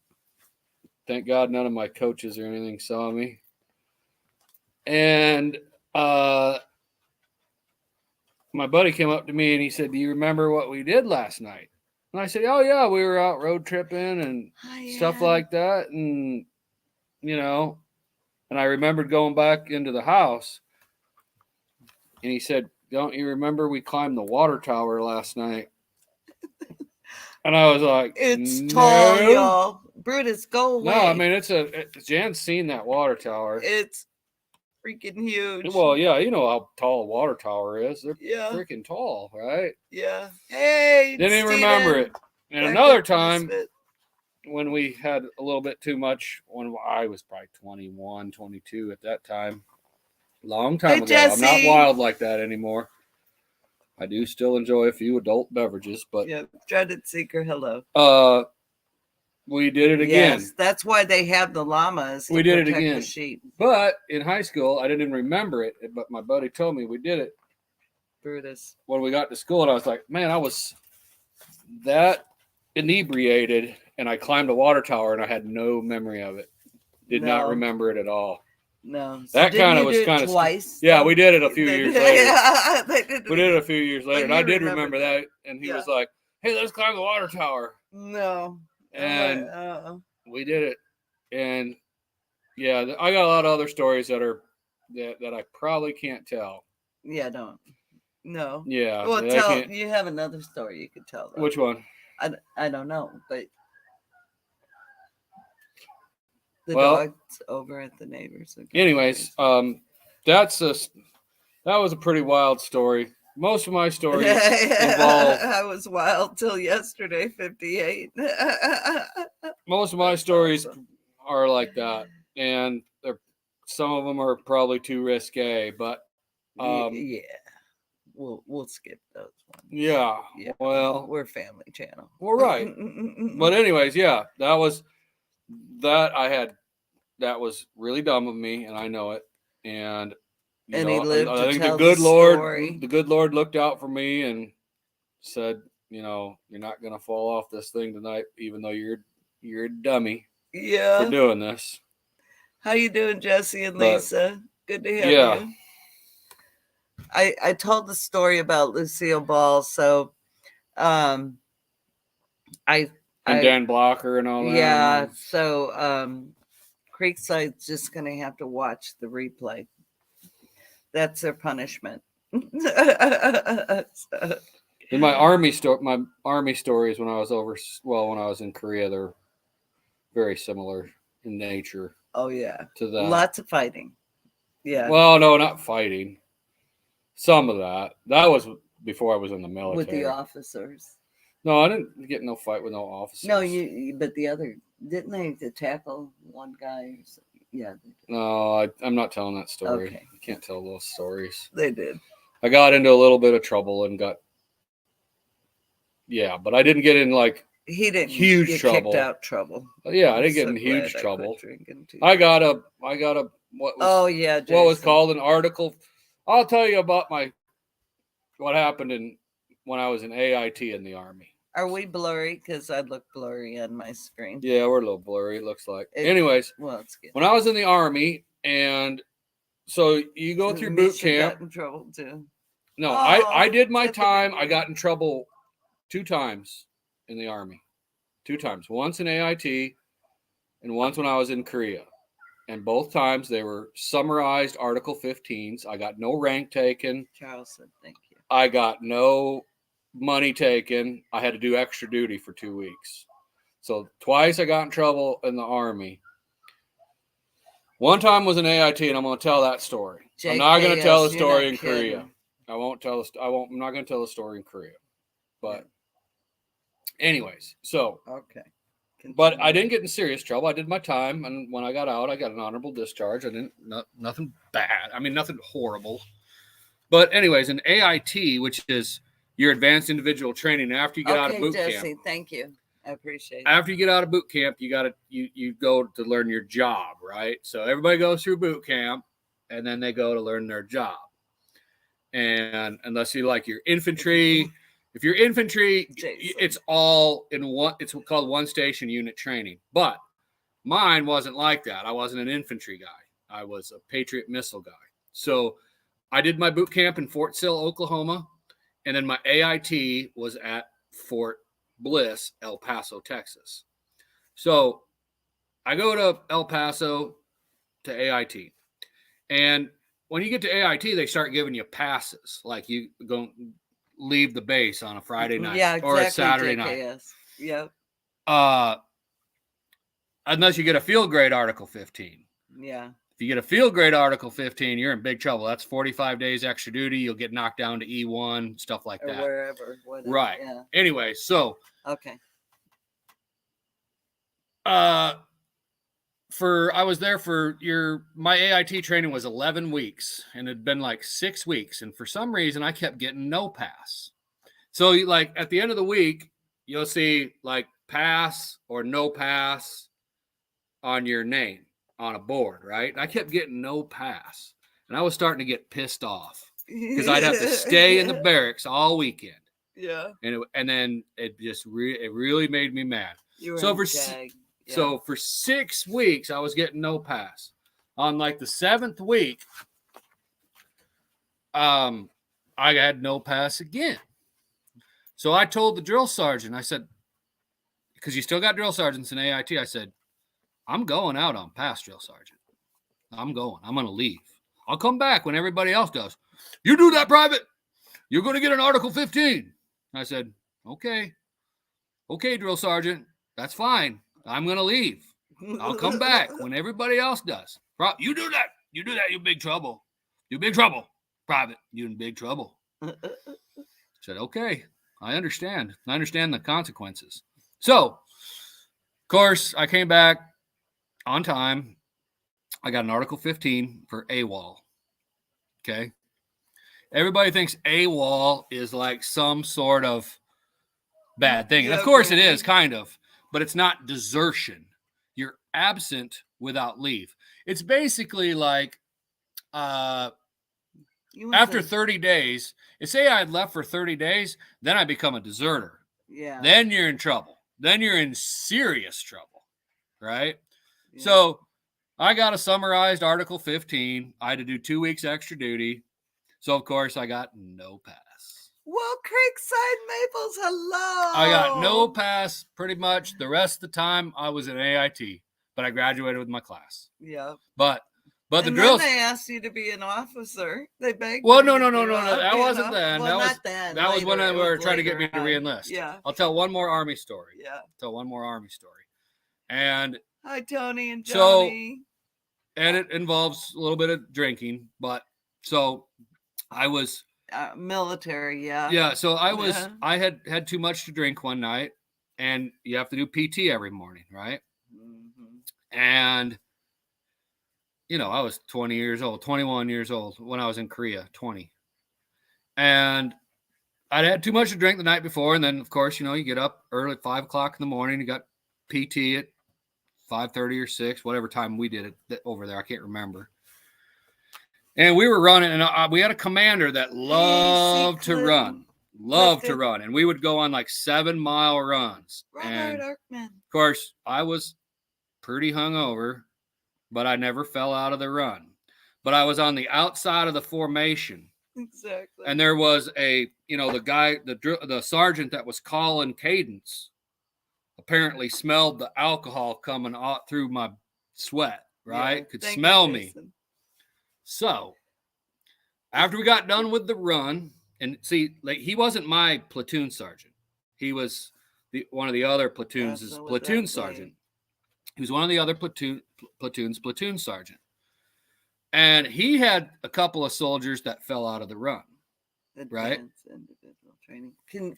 Speaker 2: Thank God none of my coaches or anything saw me. And my buddy came up to me and he said, "Do you remember what we did last night?" And I said, "Oh yeah, we were out road tripping and stuff like that." And and I remembered going back into the house. And he said, "Don't you remember we climbed the water tower last night?" And I was like,
Speaker 1: It's
Speaker 2: no.
Speaker 1: tall, y'all. Brutus, go away.
Speaker 2: No, I mean Jan's seen that water tower.
Speaker 1: It's freaking huge.
Speaker 2: Well, yeah, you know how tall a water tower is. They're
Speaker 1: Yeah.
Speaker 2: freaking tall, right?
Speaker 1: Yeah. Hey,
Speaker 2: Didn't even
Speaker 1: Steven.
Speaker 2: remember it. And
Speaker 1: Back
Speaker 2: another
Speaker 1: up
Speaker 2: time
Speaker 1: Misfit.
Speaker 2: when we had a little bit too much, when I was probably 21, 22 at that time, long time
Speaker 1: Hey,
Speaker 2: ago.
Speaker 1: Jesse.
Speaker 2: I'm not wild like that anymore. I do still enjoy a few adult beverages, but
Speaker 1: Yeah, dreaded seeker, hello.
Speaker 2: we did it again.
Speaker 1: Yes, that's why they have the llamas. To
Speaker 2: We did it
Speaker 1: protect
Speaker 2: again.
Speaker 1: The sheep.
Speaker 2: But in high school, I didn't even remember it. But my buddy told me we did it.
Speaker 1: Brutus.
Speaker 2: When we got to school, and I was like, man, I was that inebriated, and I climbed a water tower, and I had no memory of it. Did not remember it at all.
Speaker 1: No.
Speaker 2: So that kind of was kind of
Speaker 1: twice.
Speaker 2: Yeah, we did it a few years later.
Speaker 1: Yeah,
Speaker 2: we did it a few years later, and I did remember
Speaker 1: that.
Speaker 2: that. And he was like, "Hey, let's climb the water tower."
Speaker 1: No.
Speaker 2: And we did it. And yeah, I got a lot of other stories that I probably can't tell.
Speaker 1: Yeah, don't. No.
Speaker 2: Yeah.
Speaker 1: Well, you have another story you could tell. Though.
Speaker 2: Which one?
Speaker 1: I don't know, but the dog's over at the neighbors.
Speaker 2: Anyways, that was a pretty wild story. Most of my stories involve.
Speaker 1: I was wild till yesterday, 58.
Speaker 2: Most of my stories are like that, and some of them are probably too risque, but
Speaker 1: yeah, we'll skip those ones.
Speaker 2: Yeah. Well,
Speaker 1: we're family channel.
Speaker 2: We're right. But anyways, yeah, that was really dumb of me, and I know it. And
Speaker 1: he lived
Speaker 2: I
Speaker 1: to
Speaker 2: think
Speaker 1: tell
Speaker 2: the good Lord looked out for me and said, you're not gonna fall off this thing tonight, even though you're a dummy.
Speaker 1: Yeah.
Speaker 2: For doing this.
Speaker 1: How you doing, Jesse and Lisa? Good to have you. I told the story about Lucille Ball, so Dan
Speaker 2: Blocker and all that.
Speaker 1: Yeah, so Creekside's just gonna have to watch the replay. That's their punishment.
Speaker 2: In my army stories when I was in Korea, they're very similar in nature.
Speaker 1: Oh yeah.
Speaker 2: To that.
Speaker 1: Lots of fighting. Yeah.
Speaker 2: Well, no, not fighting. Some of that. That was before I was in the military.
Speaker 1: With the officers.
Speaker 2: No, I didn't get in no fight with no officers.
Speaker 1: No, but the other, didn't they tackle one guy or something? Yeah.
Speaker 2: No, I'm not telling that story.
Speaker 1: Okay.
Speaker 2: I can't tell those stories.
Speaker 1: They did.
Speaker 2: I got into a little bit of trouble and but I didn't get in
Speaker 1: he didn't
Speaker 2: huge
Speaker 1: get
Speaker 2: trouble.
Speaker 1: Kicked out trouble.
Speaker 2: Yeah, I didn't get in huge trouble. I got a what was called an article. I'll tell you about what happened when I was in AIT in the Army.
Speaker 1: Are we blurry? Because I look blurry on my screen.
Speaker 2: Yeah, we're a little blurry, it looks like. Anyways,
Speaker 1: it's good.
Speaker 2: When I was in the Army, and so you go through boot camp.
Speaker 1: Got in trouble too.
Speaker 2: No, I did my time. I got in trouble 2 times in the Army. 2 times. Once in AIT and once when I was in Korea. and both times they were summarized Article 15s. I got no rank taken.
Speaker 1: Charles said thank you.
Speaker 2: I got no money taken. I had to do extra duty for 2 weeks. So twice I got in trouble in the Army. One time was an AIT, and I'm going to tell that story. I'm not going to tell the story in Korea. I won't tell. I'm not going to tell the story in Korea. But, anyways, so
Speaker 1: okay.
Speaker 2: But I didn't get in serious trouble. I did my time, and when I got out, I got an honorable discharge. I didn't nothing bad. I mean, nothing horrible. But anyways, an AIT, which is your advanced individual training, after you get out of boot camp.
Speaker 1: Thank you. I appreciate it.
Speaker 2: After you get out of boot camp, you go to learn your job, right? So everybody goes through boot camp, and then they go to learn their job. And unless you like your infantry. If you're infantry, it's all in one. It's called one station unit training. But mine wasn't like that. I wasn't an infantry guy. I was a Patriot missile guy. So I did my boot camp in Fort Sill, Oklahoma, and then my AIT was at Fort Bliss, El Paso, Texas. So I go to El Paso to AIT, and when you get to AIT, they start giving you passes, like you go leave the base on a Friday night or a Saturday night.
Speaker 1: Yep.
Speaker 2: Unless you get a field grade Article 15.
Speaker 1: Yeah.
Speaker 2: If you get a field grade Article 15, you're in big trouble. That's 45 days extra duty. You'll get knocked down to E1, stuff like that.
Speaker 1: Or whatever.
Speaker 2: Right.
Speaker 1: Yeah.
Speaker 2: Anyway, so.
Speaker 1: Okay.
Speaker 2: I was there for my AIT training was 11 weeks, and it'd been like 6 weeks. And for some reason I kept getting no pass. So like at the end of the week, you'll see like pass or no pass on your name on a board, right? And I kept getting no pass, and I was starting to get pissed off because I'd have to stay in the barracks all weekend.
Speaker 1: Yeah.
Speaker 2: And then it just it really made me mad. So for 6 weeks, I was getting no pass. On like the 7th week, I had no pass again. So I told the drill sergeant, I said, because you still got drill sergeants in AIT, I said, I'm going out on pass, drill sergeant. I'm going to leave. I'll come back when everybody else does. You do that, private. You're going to get an Article 15. I said, okay, drill sergeant. That's fine. I'm going to leave. I'll come back when everybody else does. You do that. You do that. You're in big trouble. You're in big trouble. Private, you're in big trouble. I said, okay, I understand. I understand the consequences. So, of course, I came back on time. I got an Article 15 for AWOL. Okay. Everybody thinks AWOL is like some sort of bad thing. And of course it is, kind of. But it's not desertion. You're absent without leave. It's basically like after 30 days, say I had left for 30 days, then I become a deserter.
Speaker 1: Yeah.
Speaker 2: Then you're in trouble. Then you're in serious trouble, right? Yeah. So I got a summarized Article 15. I had to do 2 weeks extra duty. So, of course, I got no pass.
Speaker 1: Well, Creekside Maples, hello.
Speaker 2: I got no pass pretty much the rest of the time I was in AIT, but I graduated with my class.
Speaker 1: Yeah.
Speaker 2: But
Speaker 1: and
Speaker 2: the drills.
Speaker 1: Then they asked you to be an officer. They begged.
Speaker 2: Well, no. That wasn't then.
Speaker 1: Well, not then.
Speaker 2: That was when they were trying to get me to reenlist.
Speaker 1: Yeah.
Speaker 2: I'll tell one more Army story.
Speaker 1: Yeah.
Speaker 2: And
Speaker 1: hi, Tony and Johnny.
Speaker 2: And it involves a little bit of drinking, but so I was.
Speaker 1: Military, yeah.
Speaker 2: Yeah, so I had too much to drink one night, and you have to do PT every morning, right? Mm-hmm. And, I was 21 years old when I was in Korea, 20. And I'd had too much to drink the night before, and then, of course, you get up early at 5 o'clock in the morning, you got PT at 5:30 or 6, whatever time we did it over there, I can't remember. And we were running, and we had a commander that loved to run, and we would go on like 7-mile runs. And of course, I was pretty hungover, but I never fell out of the run. But I was on the outside of the formation.
Speaker 1: Exactly.
Speaker 2: And there was the guy, the sergeant that was calling cadence, apparently smelled the alcohol coming out through my sweat. right?
Speaker 1: Yeah.
Speaker 2: Could
Speaker 1: Thank
Speaker 2: smell
Speaker 1: you,
Speaker 2: me.
Speaker 1: Jason.
Speaker 2: So after we got done with the run, and see, like he wasn't my platoon sergeant. He was one of the other platoons'
Speaker 1: So what
Speaker 2: platoon
Speaker 1: that
Speaker 2: sergeant.
Speaker 1: say?
Speaker 2: He was one of the other platoon's platoon sergeant. And he had a couple of soldiers that fell out of the run. Right?
Speaker 1: Advanced individual training.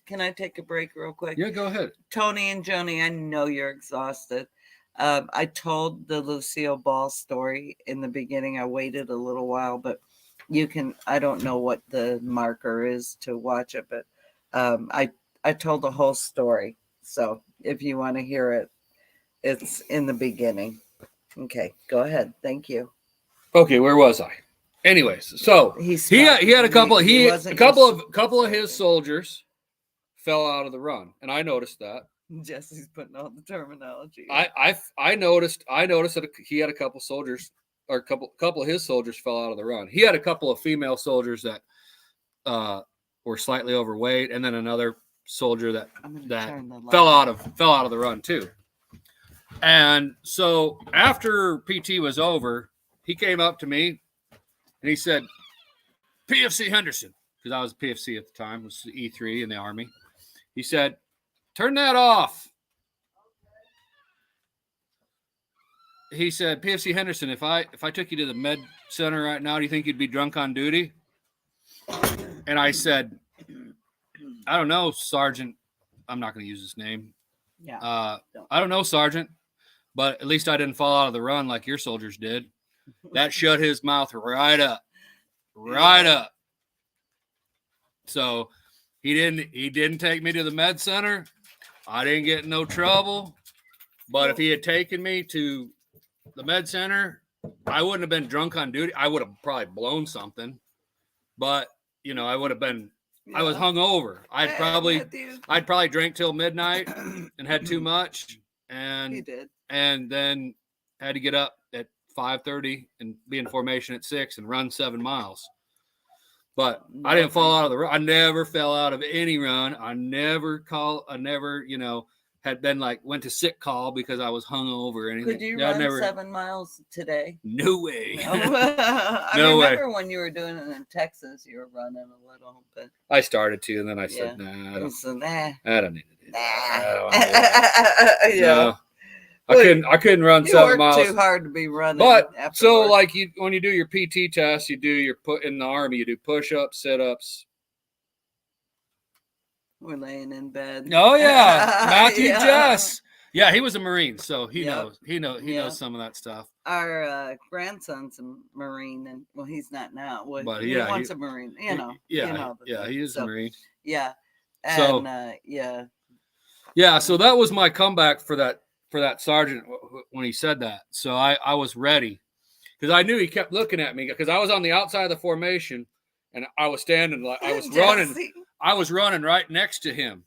Speaker 1: Can I take a break real quick?
Speaker 2: Yeah, go ahead.
Speaker 1: Tony and Joni, I know you're exhausted. I told the Lucille Ball story in the beginning. I waited a little while, but you can. I don't know what the marker is to watch it, but I told the whole story. So if you want to hear it, it's in the beginning. Okay, go ahead. Thank you.
Speaker 2: Okay, where was I? Anyways, so he had a couple of his soldiers fell out of the run, and I noticed that.
Speaker 1: Jesse's putting all the terminology.
Speaker 2: I noticed that he had a couple soldiers, or a couple of his soldiers fell out of the run. He had a couple of female soldiers that were slightly overweight, and then another soldier that fell out of the run too. And so after PT was over, he came up to me and he said, "PFC Henderson," because I was PFC at the time, was E3 in the Army. He said, "Turn that off." He said, "PFC Henderson, if I took you to the med center right now, do you think you'd be drunk on duty?" And I said, "I don't know, Sergeant." I'm not going to use his name.
Speaker 1: Yeah.
Speaker 2: I don't know, Sergeant, but at least I didn't fall out of the run like your soldiers did. That shut his mouth right up. Up. So he didn't take me to the med center. I didn't get in no trouble. But if he had taken me to the med center, I wouldn't have been drunk on duty. I would have probably blown something. But, I would have been I was hungover. I'd probably drank till midnight and had too much, and then had to get up at 5:30 and be in formation at 6 and run 7 miles. But I didn't fall out of the run. I never fell out of any run. I never had been went to sick call because I was hungover or anything.
Speaker 1: Could you run 7 miles today?
Speaker 2: No way.
Speaker 1: No. I remember when you were doing it in Texas, you were running a little bit.
Speaker 2: I started to, and then I said, "Nah, I don't need to do
Speaker 1: that.
Speaker 2: No. I couldn't run 7 miles.
Speaker 1: Too hard to be running.
Speaker 2: But so when you do your PT test, you do your in the Army, you do push-ups, sit-ups.
Speaker 1: We're laying in bed.
Speaker 2: Oh yeah, Matthew Jess. Yeah, he was a Marine, so he knows. He knows some of that stuff.
Speaker 1: Our grandson's a Marine, and he's not now. But he wants a Marine. He is a Marine. Yeah, and
Speaker 2: yeah. So that was my comeback for that sergeant when he said that. So I was ready because I knew he kept looking at me because I was on the outside of the formation and I was standing I was running. I was running right next to him.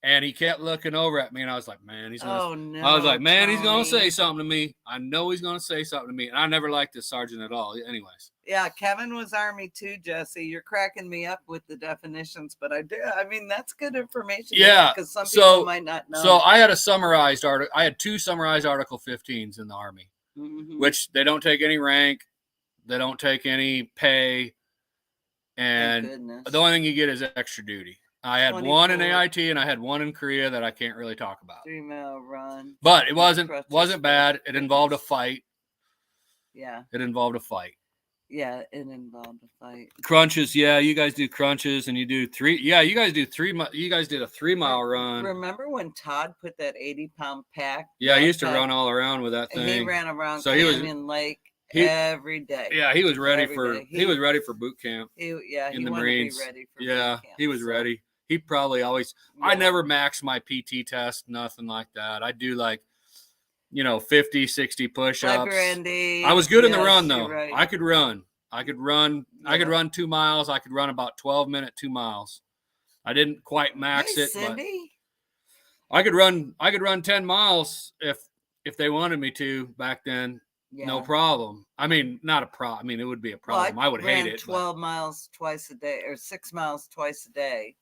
Speaker 2: And he kept looking over at me, and I was like, "Man, he's gonna." I was like, "Man, he's gonna say something to me. I know he's gonna say something to me." And I never liked this sergeant at all. Anyways.
Speaker 1: Yeah, Kevin was Army too, Jesse. You're cracking me up with the definitions, but I do. I mean, that's good information.
Speaker 2: Yeah,
Speaker 1: because some people might not know.
Speaker 2: So I had a summarized article. I had 2 summarized Article 15s in the Army, which they don't take any rank, they don't take any pay, and the only thing you get is extra duty. I had one in AIT and I had one in Korea that I can't really talk about.
Speaker 1: 3-mile run.
Speaker 2: But it wasn't bad. It involved a fight.
Speaker 1: Yeah.
Speaker 2: It involved a fight.
Speaker 1: Yeah, it involved a fight.
Speaker 2: Crunches, yeah, you guys do crunches and you do 3. Yeah, you guys do 3. You guys did a 3-mile run.
Speaker 1: Remember when Todd put that 80-pound pack?
Speaker 2: Yeah, he used to run all around with that thing.
Speaker 1: And he ran around Canyon Lake every day.
Speaker 2: Yeah, he was ready he was ready for boot camp.
Speaker 1: He in the
Speaker 2: Marines.
Speaker 1: To be ready for
Speaker 2: boot camp, he was ready. He probably always. Yeah. I never maxed my PT test, nothing like that. I do 50, 60 push-ups. I was good in the run though. Right. I could run. I could run 2 miles. I could run about 12-minute 2 miles. I didn't quite max it,
Speaker 1: Cindy?
Speaker 2: but I could run 10 miles if they wanted me to back then. Yeah. No problem. I mean, not a problem. I mean, it would be a problem. I would hate it.
Speaker 1: 12 miles twice a day or 6 miles twice a day.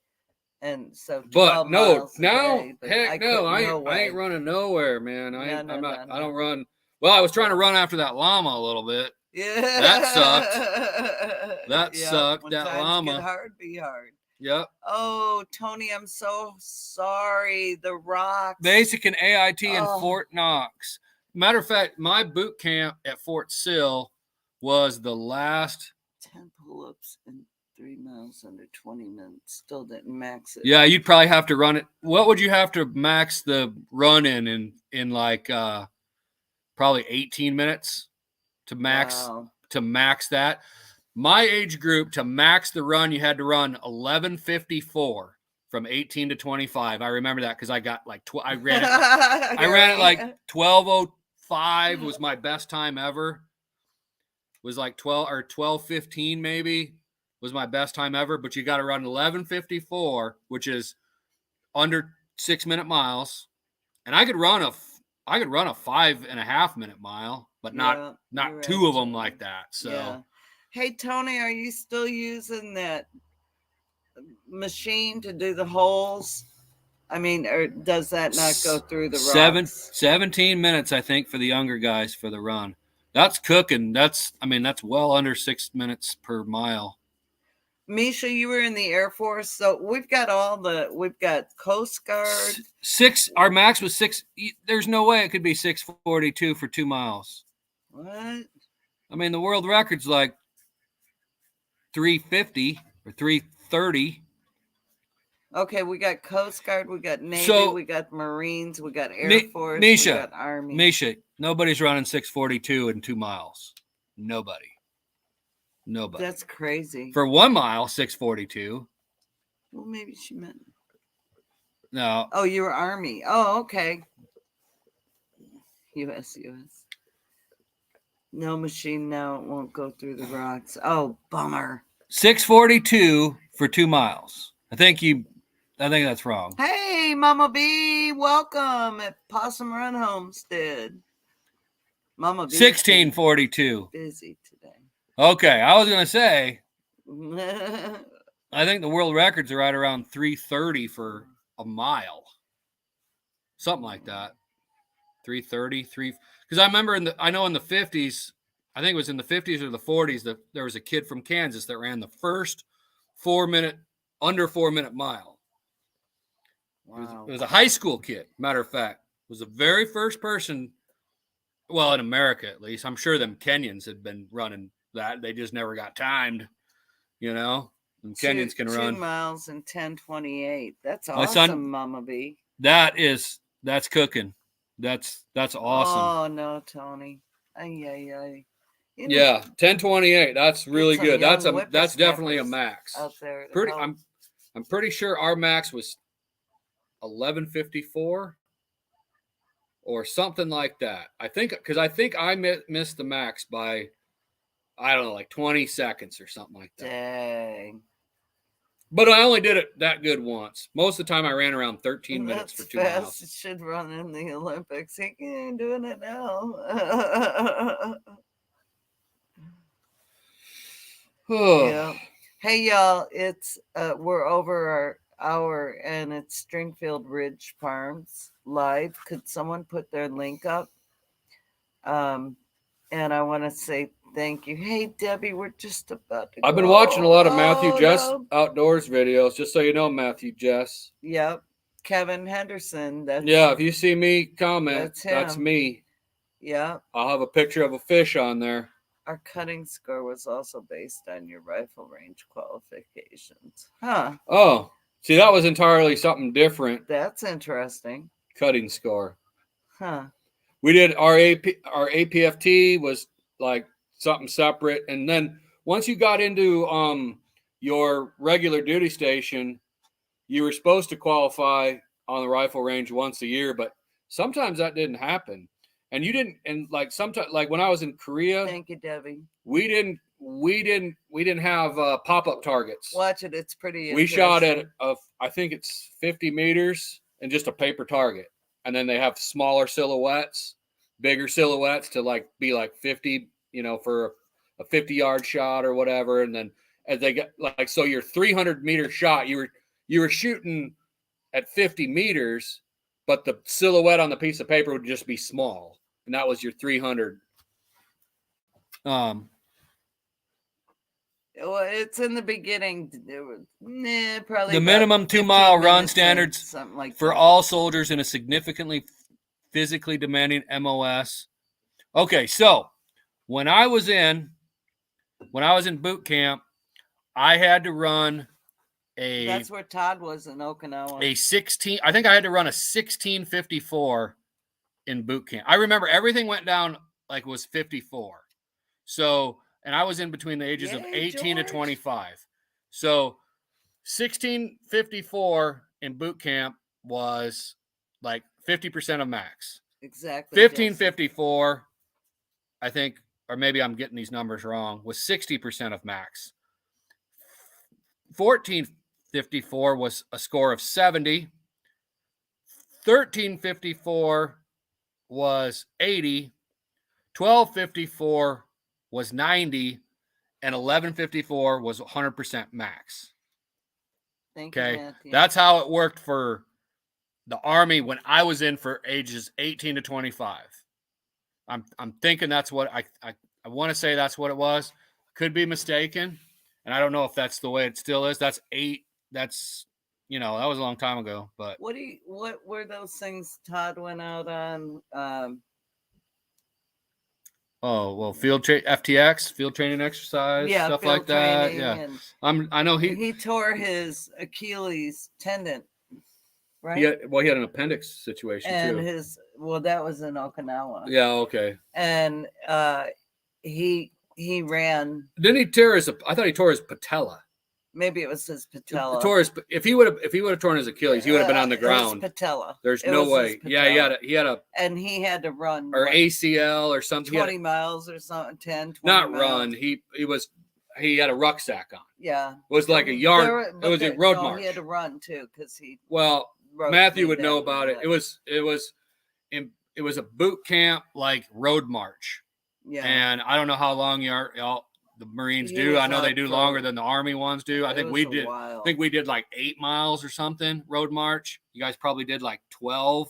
Speaker 1: And so
Speaker 2: But
Speaker 1: 12
Speaker 2: no,
Speaker 1: miles a
Speaker 2: now,
Speaker 1: day, but
Speaker 2: heck
Speaker 1: I
Speaker 2: no,
Speaker 1: couldn't, no
Speaker 2: I ain't
Speaker 1: way.
Speaker 2: running nowhere, man.
Speaker 1: No,
Speaker 2: I'm not. I don't
Speaker 1: no.
Speaker 2: run. Well, I was trying to run after that llama a little bit.
Speaker 1: Yeah.
Speaker 2: That sucked. That
Speaker 1: Yep.
Speaker 2: sucked.
Speaker 1: When
Speaker 2: That
Speaker 1: times get
Speaker 2: llama.
Speaker 1: hard, be hard.
Speaker 2: Yep.
Speaker 1: Oh, Tony, I'm so sorry. The rocks.
Speaker 2: Basic and AIT in
Speaker 1: Oh.
Speaker 2: Fort Knox. Matter of fact, my boot camp at Fort Sill was the last
Speaker 1: 10 pull-ups in 3 miles under 20 minutes. Still didn't max it.
Speaker 2: Yeah, you'd probably have to run it. What would you have to max the run in like probably 18 minutes to max that? My age group, to max the run, you had to run 11:54 from 18 to 25. I remember that because I got like I ran it like 12:05 was my best time ever. Was like 12 or 12:15 maybe was my best time ever, but you got to run 11:54, which is under 6 minute miles. And I could run a 5.5 minute mile, but not two of them like that. So
Speaker 1: yeah. Hey Tony, are you still using that machine to do the holes? I mean, or does that not go through the rocks?
Speaker 2: 17 minutes, I think, for the younger guys for the run. That's cooking. That's well under 6 minutes per mile.
Speaker 1: Misha, you were in the Air Force, so we've got Coast Guard.
Speaker 2: Our max was 6. There's no way it could be 6:42 for 2 miles.
Speaker 1: What?
Speaker 2: I mean, the world record's like 3:50 or 3:30.
Speaker 1: Okay, we got Coast Guard, we got Navy, we got Marines, we got Air Force,
Speaker 2: Misha,
Speaker 1: we got Army.
Speaker 2: Misha, nobody's running 6:42 in 2 miles. Nobody.
Speaker 1: That's crazy.
Speaker 2: For 1 mile, 6:42.
Speaker 1: Well, maybe she meant.
Speaker 2: No.
Speaker 1: Oh, you were Army. Oh, okay. U.S. No machine now. It won't go through the rocks. Oh, bummer.
Speaker 2: 6:42 for 2 miles. I think that's wrong.
Speaker 1: Hey, Mama B, welcome at Possum Run Homestead. Mama B.
Speaker 2: 16:42.
Speaker 1: Busy today.
Speaker 2: Okay, I was gonna say. I think the world records are right around 3:30 for a mile, something like that. 3:30, because I remember in the 50s, I think it was in the 50s or the 40s, that there was a kid from Kansas that ran the first under 4 minute mile.
Speaker 1: Wow.
Speaker 2: It was a high school kid. Matter of fact, it was the very first person. Well, in America at least, I'm sure them Kenyans had been running that. They just never got timed, And Kenyans can run
Speaker 1: 2 miles in 10:28. That's awesome, Mama B.
Speaker 2: That's cooking. That's awesome.
Speaker 1: Oh no, Tony. Ay.
Speaker 2: Yeah, 10:28. That's really good. That's definitely a max.
Speaker 1: Out there.
Speaker 2: I'm pretty sure our max was 11:54 or something like that. I think I missed the max by, I don't know, like 20 seconds or something like that.
Speaker 1: Dang.
Speaker 2: But I only did it that good once. Most of the time I ran around 13 minutes for 2 miles.
Speaker 1: It should run in the Olympics. He ain't doing it now. Yeah. Hey y'all, it's we're over our hour and it's Stringfield Ridge Farms live. Could someone put their link up? And I want to say thank you. Hey Debbie, we're just about to
Speaker 2: I've been watching a lot of Matthew Jess outdoors videos, just so you know, Matthew Jess.
Speaker 1: Yep. Kevin Henderson.
Speaker 2: If you see me comment, that's me.
Speaker 1: Yeah.
Speaker 2: I'll have a picture of a fish on there.
Speaker 1: Our cutting score was also based on your rifle range qualifications. Huh.
Speaker 2: Oh, see, that was entirely something different.
Speaker 1: That's interesting.
Speaker 2: Cutting score.
Speaker 1: Huh.
Speaker 2: We did our APFT was like something separate. And then once you got into your regular duty station, you were supposed to qualify on the rifle range once a year, but sometimes that didn't happen. And you didn't, and like sometimes, like when I was in Korea,
Speaker 1: thank you, Debbie.
Speaker 2: We didn't have pop-up targets.
Speaker 1: Watch it; it's pretty.
Speaker 2: We shot at I think it's 50 meters and just a paper target, and then they have smaller silhouettes, bigger silhouettes to be 50, for a 50-yard shot or whatever. And then as they get so your 300-meter shot, you you were shooting at 50 meters, but the silhouette on the piece of paper would just be small, and that was your 300.
Speaker 1: Well, it's in the beginning. Probably
Speaker 2: The
Speaker 1: about
Speaker 2: minimum
Speaker 1: 15
Speaker 2: 2-mile run
Speaker 1: minutes in,
Speaker 2: standards
Speaker 1: something like
Speaker 2: for
Speaker 1: that.
Speaker 2: all soldiers in a significantly physically demanding MOS. Okay, so when I was in boot camp, I had to run
Speaker 1: That's where Todd was in Okinawa.
Speaker 2: a 16. I think I had to run a 16:54 in boot camp. I remember everything went down like it was 54. So, and I was in between the ages of 18 to 25. So 16:54 in boot camp was like 50% of max.
Speaker 1: Exactly.
Speaker 2: 15:54, I think, or maybe I'm getting these numbers wrong, was 60% of max. 14:54 was a score of 70. 13:54 was 80. 12:54 was 90, and 11:54 was 100% max.
Speaker 1: Thank you, Matthew.
Speaker 2: That's how it worked for the Army when I was in for ages 18 to 25. I'm thinking that's what I want to say that's what it was. Could be mistaken, and I don't know if that's the way it still is. That's 8. That's that was a long time ago. But
Speaker 1: what were those things Todd went out on?
Speaker 2: FTX, field training exercise, stuff like that. Yeah, I know
Speaker 1: he tore his Achilles tendon, right?
Speaker 2: He had an appendix situation
Speaker 1: and
Speaker 2: too.
Speaker 1: That was in Okinawa.
Speaker 2: Yeah, okay.
Speaker 1: And he ran.
Speaker 2: Didn't he tear his? I thought he tore his patella.
Speaker 1: Maybe it was his patella.
Speaker 2: If he would have torn his Achilles, he would have been on the ground.
Speaker 1: His patella.
Speaker 2: There's no way. Yeah, he had a.
Speaker 1: And he had to run
Speaker 2: or ACL or something.
Speaker 1: 20 miles or something. 10, 20
Speaker 2: Not
Speaker 1: miles.
Speaker 2: Run. He had a rucksack on.
Speaker 1: Yeah.
Speaker 2: It was like a yard. It was a road march.
Speaker 1: He had to run too because he.
Speaker 2: Well, Matthew would know about it. It was a boot camp like road march.
Speaker 1: Yeah.
Speaker 2: And I don't know how long the Marines do. I know they do longer than the Army ones do. I think we did. I think we did like 8 miles or something road march. You guys probably did like 12.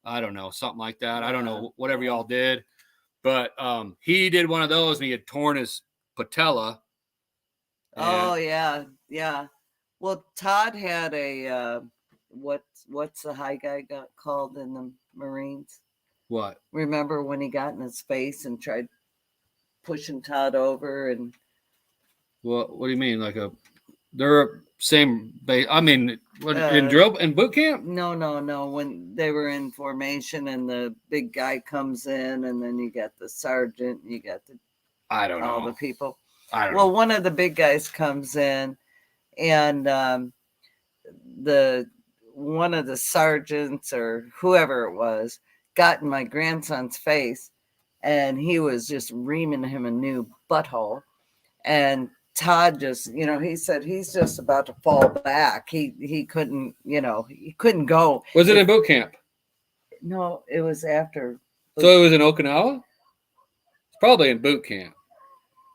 Speaker 2: I don't know, something like that. I don't know, whatever y'all did. But he did one of those and he had torn his patella.
Speaker 1: Oh yeah. Well, Todd had a what's the high guy got called in the Marines?
Speaker 2: What?
Speaker 1: Remember when he got in his face and tried pushing Todd over and.
Speaker 2: Well, what do you mean? They're same base. I mean, in boot camp?
Speaker 1: No. When they were in formation and the big guy comes in, and then you got the sergeant, you got all the people.
Speaker 2: I don't know.
Speaker 1: Well, one of the big guys comes in, and one of the sergeants or whoever it was got in my grandson's face, and he was just reaming him a new butthole. And Todd just, he said he's just about to fall back. He couldn't, he couldn't go.
Speaker 2: Was it in boot camp?
Speaker 1: No, it was after.
Speaker 2: So it was in Okinawa? It's probably in boot camp.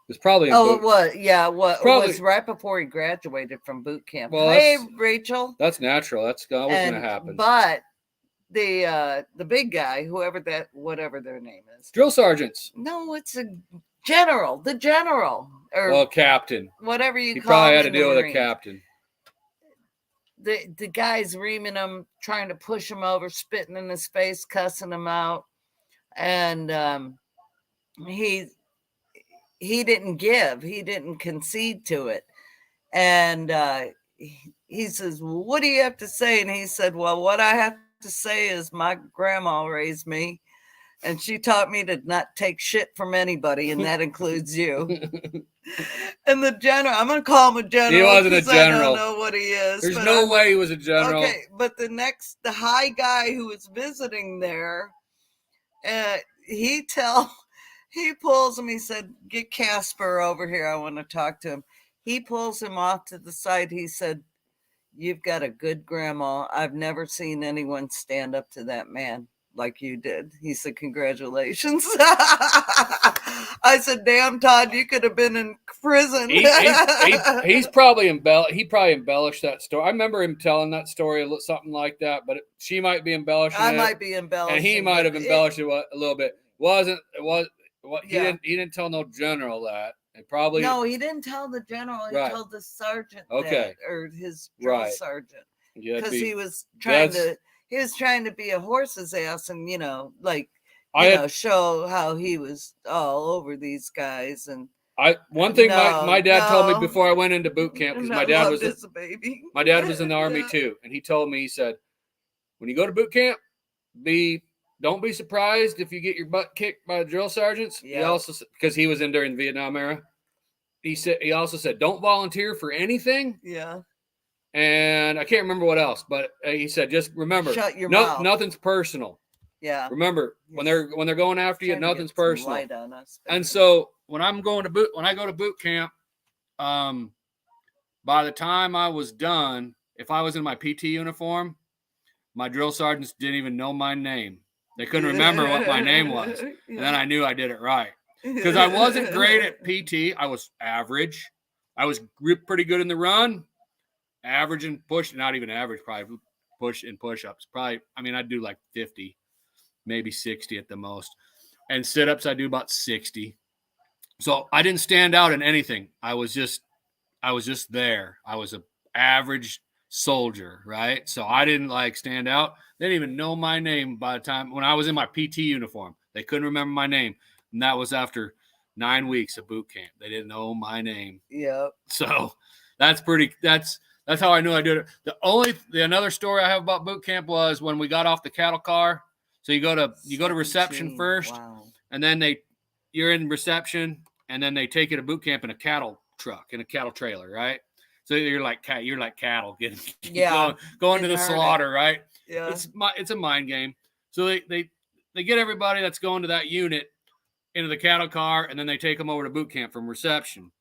Speaker 2: It's probably in
Speaker 1: it was. Yeah, it was right before he graduated from boot camp. Well, hey, Rachel.
Speaker 2: That's natural. That was going to happen.
Speaker 1: But the big guy, whatever their name is.
Speaker 2: Drill sergeants.
Speaker 1: No, it's a general. The general.
Speaker 2: Or captain.
Speaker 1: Whatever you call him.
Speaker 2: He probably had to deal with a captain.
Speaker 1: The guy's reaming him, trying to push him over, spitting in his face, cussing him out. And he didn't give. He didn't concede to it. And he says, well, what do you have to say? And he said, well, what I have to say is my grandma raised me, and she taught me to not take shit from anybody, and that includes you. And the general, I'm going to call him a general.
Speaker 2: He wasn't a general.
Speaker 1: I don't know what he is.
Speaker 2: There's no way he was a general.
Speaker 1: Okay, but the high guy who was visiting there, he pulls him. He said, get Casper over here. I want to talk to him. He pulls him off to the side. He said, you've got a good grandma. I've never seen anyone stand up to that man like you did. He said, "Congratulations." I said, "Damn, Todd, you could have been in prison."
Speaker 2: He's probably embellished that story. I remember him telling that story, something like that. But she might be embellishing it.
Speaker 1: I might be embellishing,
Speaker 2: and he might have embellished it a little bit.
Speaker 1: Yeah.
Speaker 2: He didn't tell no general that. It probably
Speaker 1: No, he didn't tell the general. He
Speaker 2: Right.
Speaker 1: told the sergeant
Speaker 2: Okay.
Speaker 1: that, or his drill
Speaker 2: Right.
Speaker 1: sergeant,
Speaker 2: Yeah,
Speaker 1: because he was trying to be a horse's ass, and show how he was all over these guys. And
Speaker 2: one thing
Speaker 1: No,
Speaker 2: my dad told me
Speaker 1: no.
Speaker 2: before I went into boot camp, because
Speaker 1: and
Speaker 2: my
Speaker 1: I
Speaker 2: dad
Speaker 1: loved
Speaker 2: was
Speaker 1: as a baby.
Speaker 2: my dad was in the army
Speaker 1: Yeah.
Speaker 2: too, and he told me, he said, when you go to boot camp, don't be surprised if you get your butt kicked by the drill sergeants. He
Speaker 1: Yeah.
Speaker 2: also, because he was in during the Vietnam era, he also said don't volunteer for anything.
Speaker 1: Yeah.
Speaker 2: And I can't remember what else, but he said just remember,
Speaker 1: Shut your mouth.
Speaker 2: Nothing's personal.
Speaker 1: Yeah.
Speaker 2: Remember, when they're going after you,
Speaker 1: Trying to
Speaker 2: nothing's
Speaker 1: get some
Speaker 2: personal.
Speaker 1: light on us,
Speaker 2: And
Speaker 1: baby.
Speaker 2: so when I go to boot camp, by the time I was done, if I was in my PT uniform, my drill sergeants didn't even know my name. They couldn't remember what my name was.
Speaker 1: Yeah.
Speaker 2: And then I knew I did it right. Because I wasn't great at PT. I was average. I was pretty good in the run. Average and push, not even average, probably push and push-ups. Probably, I mean, I'd do like 50, maybe 60 at the most. And sit-ups, I do about 60. So I didn't stand out in anything. I was just there. I was an average soldier, right? So I didn't stand out. They didn't even know my name by the time when I was in my PT uniform. They couldn't remember my name. And that was after 9 weeks of boot camp. They didn't know my name.
Speaker 1: Yep.
Speaker 2: So that's how I knew I did it. Another story I have about boot camp was when we got off the cattle car. So you go to reception first.
Speaker 1: Wow.
Speaker 2: And then you're in reception, and then they take you to boot camp in a cattle truck, in a cattle trailer, right? So you're like cattle going to the slaughter, right?
Speaker 1: Yeah.
Speaker 2: It's a mind game. So they get everybody that's going to that unit into the cattle car, and then they take them over to boot camp from reception.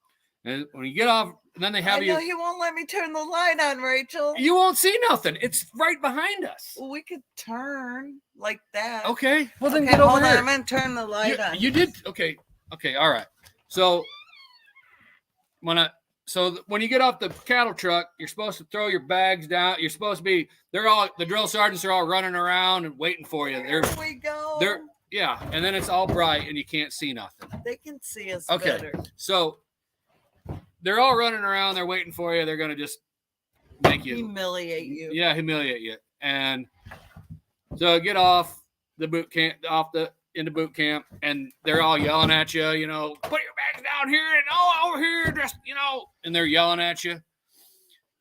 Speaker 2: And when you get off, and then they have you.
Speaker 1: He won't let me turn the light on, Rachel.
Speaker 2: You won't see nothing. It's right behind us.
Speaker 1: Well, we could turn like that.
Speaker 2: Okay. Well, then get over here.
Speaker 1: I'm gonna turn the light on.
Speaker 2: You did okay. All right. So when you get off the cattle truck, you're supposed to throw your bags down. You're supposed to be. The drill sergeants are all running around and waiting for you.
Speaker 1: There we go.
Speaker 2: Yeah, and then it's all bright and you can't see nothing.
Speaker 1: They can see us
Speaker 2: Okay.
Speaker 1: better.
Speaker 2: So they're all running around. They're waiting for you. They're gonna just make you
Speaker 1: humiliate you.
Speaker 2: Yeah, humiliate you. And so get off the boot camp, into boot camp, and they're all yelling at you. Put your bags down here and over here, just and they're yelling at you.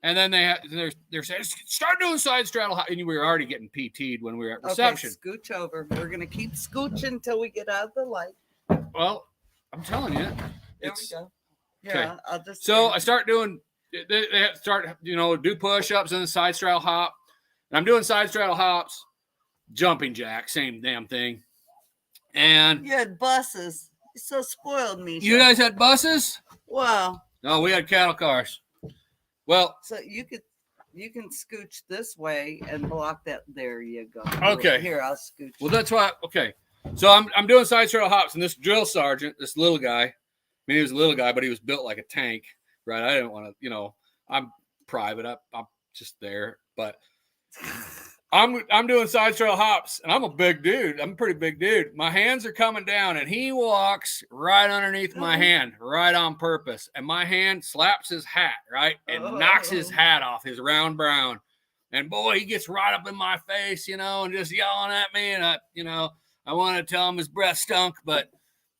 Speaker 2: And then they're saying, start doing side straddle, and we were already getting PT'd when we were at reception.
Speaker 1: Okay, scooch over. We're gonna keep scooching until we get out of the light.
Speaker 2: Well, I'm telling you,
Speaker 1: there we go.
Speaker 2: Okay.
Speaker 1: Yeah, I'll just.
Speaker 2: So I start doing. They start, do push-ups and the side straddle hop. And I'm doing side straddle hops, jumping jack, same damn thing. And
Speaker 1: you had buses. You're so spoiled, Misha.
Speaker 2: You guys had buses?
Speaker 1: Wow.
Speaker 2: No, we had cattle cars. Well,
Speaker 1: so you can scooch this way and block that. There you go.
Speaker 2: Okay.
Speaker 1: Here, I'll scooch.
Speaker 2: Well, that's why. Okay. So I'm doing side straddle hops, and this drill sergeant, this little guy. I mean, he was a little guy, but he was built like a tank, right? I didn't want to, I'm private. I'm just there, but I'm doing side straddle hops, and I'm a big dude. I'm a pretty big dude. My hands are coming down, and he walks right underneath my hand, right on purpose. And my hand slaps his hat, right, and knocks his hat off, his round brown. And boy, he gets right up in my face, and just yelling at me. And I want to tell him his breath stunk, but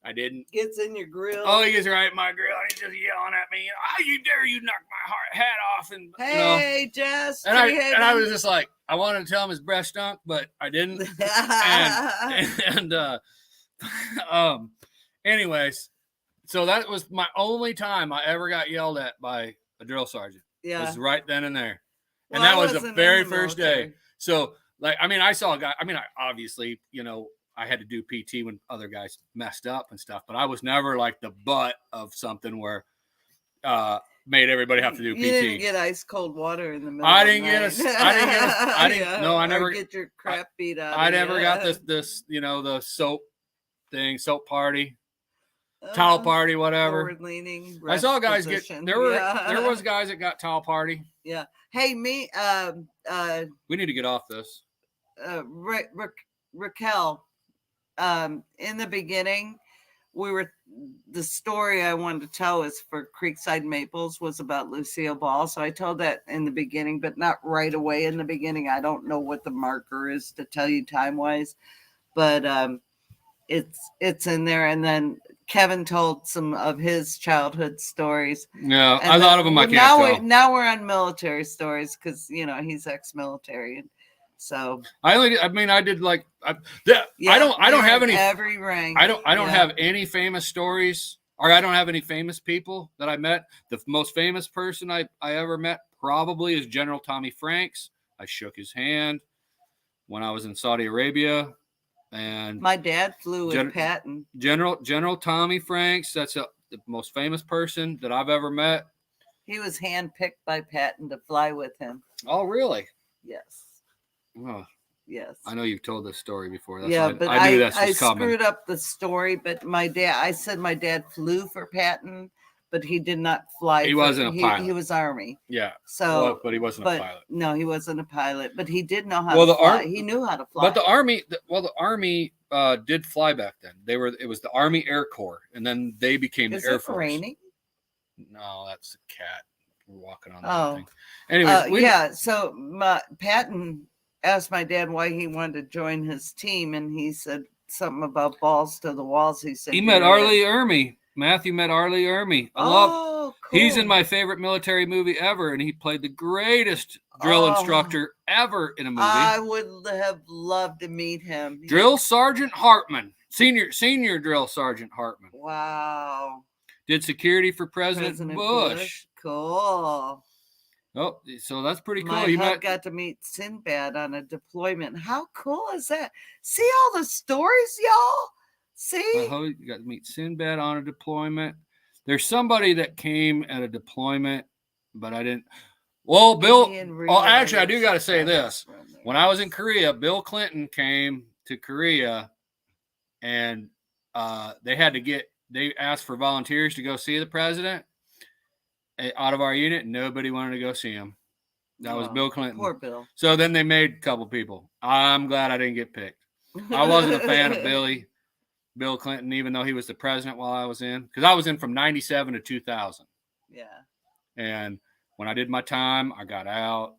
Speaker 2: I didn't.
Speaker 1: Gets in your grill.
Speaker 2: Oh, he gets right in my grill, and he's just yelling at me. How you dare you knock my hat off? And
Speaker 1: hey, Jess.
Speaker 2: And I was just like, I wanted to tell him his breath stunk, but I didn't. Anyways, so that was my only time I ever got yelled at by a drill sergeant. Yeah, it was right then and there, and that was the very first day. So, I saw a guy. I obviously, I had to do PT when other guys messed up and stuff, but I was never like the butt of something where made everybody have to do
Speaker 1: You
Speaker 2: PT.
Speaker 1: didn't get ice cold water in the middle.
Speaker 2: I
Speaker 1: of
Speaker 2: didn't
Speaker 1: the
Speaker 2: get
Speaker 1: night.
Speaker 2: I didn't. No, I
Speaker 1: Or
Speaker 2: never.
Speaker 1: get your crap beat out.
Speaker 2: I
Speaker 1: of
Speaker 2: never
Speaker 1: you.
Speaker 2: got this. The soap thing, soap party, towel party, whatever.
Speaker 1: Forward leaning.
Speaker 2: I saw guys
Speaker 1: position.
Speaker 2: get. There was guys that got towel party.
Speaker 1: Yeah. Hey, me.
Speaker 2: We need to get off this.
Speaker 1: Raquel. In the beginning, the story I wanted to tell is for Creekside Maples was about Lucille Ball. So I told that in the beginning, but not right away in the beginning. I don't know what the marker is to tell you time wise, but it's in there. And then Kevin told some of his childhood stories.
Speaker 2: Yeah, and a lot of them I can't tell.
Speaker 1: Now we're on military stories because he's ex-military. So
Speaker 2: I did like I don't have any
Speaker 1: every rank.
Speaker 2: I don't have any famous stories, or I don't have any famous people that I met. The most famous person I ever met probably is General Tommy Franks. I shook his hand when I was in Saudi Arabia, and
Speaker 1: my dad flew with Patton.
Speaker 2: General Tommy Franks. That's the most famous person that I've ever met.
Speaker 1: He was handpicked by Patton to fly with him.
Speaker 2: Oh, really?
Speaker 1: Yes.
Speaker 2: Oh,
Speaker 1: yes.
Speaker 2: I know you've told this story before.
Speaker 1: But I knew that's was coming. Screwed up the story, but my dad flew for Patton, but he did not fly.
Speaker 2: He wasn't a pilot.
Speaker 1: He was Army.
Speaker 2: Yeah.
Speaker 1: So,
Speaker 2: but he wasn't a pilot.
Speaker 1: No, he wasn't a pilot, but he did know how to fly. He knew how to fly.
Speaker 2: But the Army did fly back then. It was the Army Air Corps, and then they became the Air Force. Is it
Speaker 1: raining?
Speaker 2: No, that's a cat. We're walking on that thing. Anyways,
Speaker 1: so Patton asked my dad why he wanted to join his team, and he said something about balls to the walls. He said
Speaker 2: he met Arlie Ermy. Matthew met Arlie Ermy.
Speaker 1: Cool.
Speaker 2: He's in my favorite military movie ever, and he played the greatest drill instructor ever in a movie.
Speaker 1: I would have loved to meet him.
Speaker 2: Drill Sergeant Hartman, senior Drill Sergeant Hartman.
Speaker 1: Wow.
Speaker 2: Did security for President Bush.
Speaker 1: Cool.
Speaker 2: Oh, so that's pretty cool.
Speaker 1: My got to meet Sinbad on a deployment. How cool is that? See all the stories, y'all? See?
Speaker 2: You got to meet Sinbad on a deployment. There's somebody that came at a deployment, but I didn't. Well, Bill. Actually, I do got to say this. When I was in Korea, Bill Clinton came to Korea, and they asked for volunteers to go see the president. Out of our unit, nobody wanted to go see him. That was Bill Clinton.
Speaker 1: Poor Bill.
Speaker 2: So then they made a couple people. I'm glad I didn't get picked. I wasn't a fan of Bill Clinton, even though he was the president while I was in. Because I was in from 97 to 2000.
Speaker 1: Yeah.
Speaker 2: And when I did my time, I got out.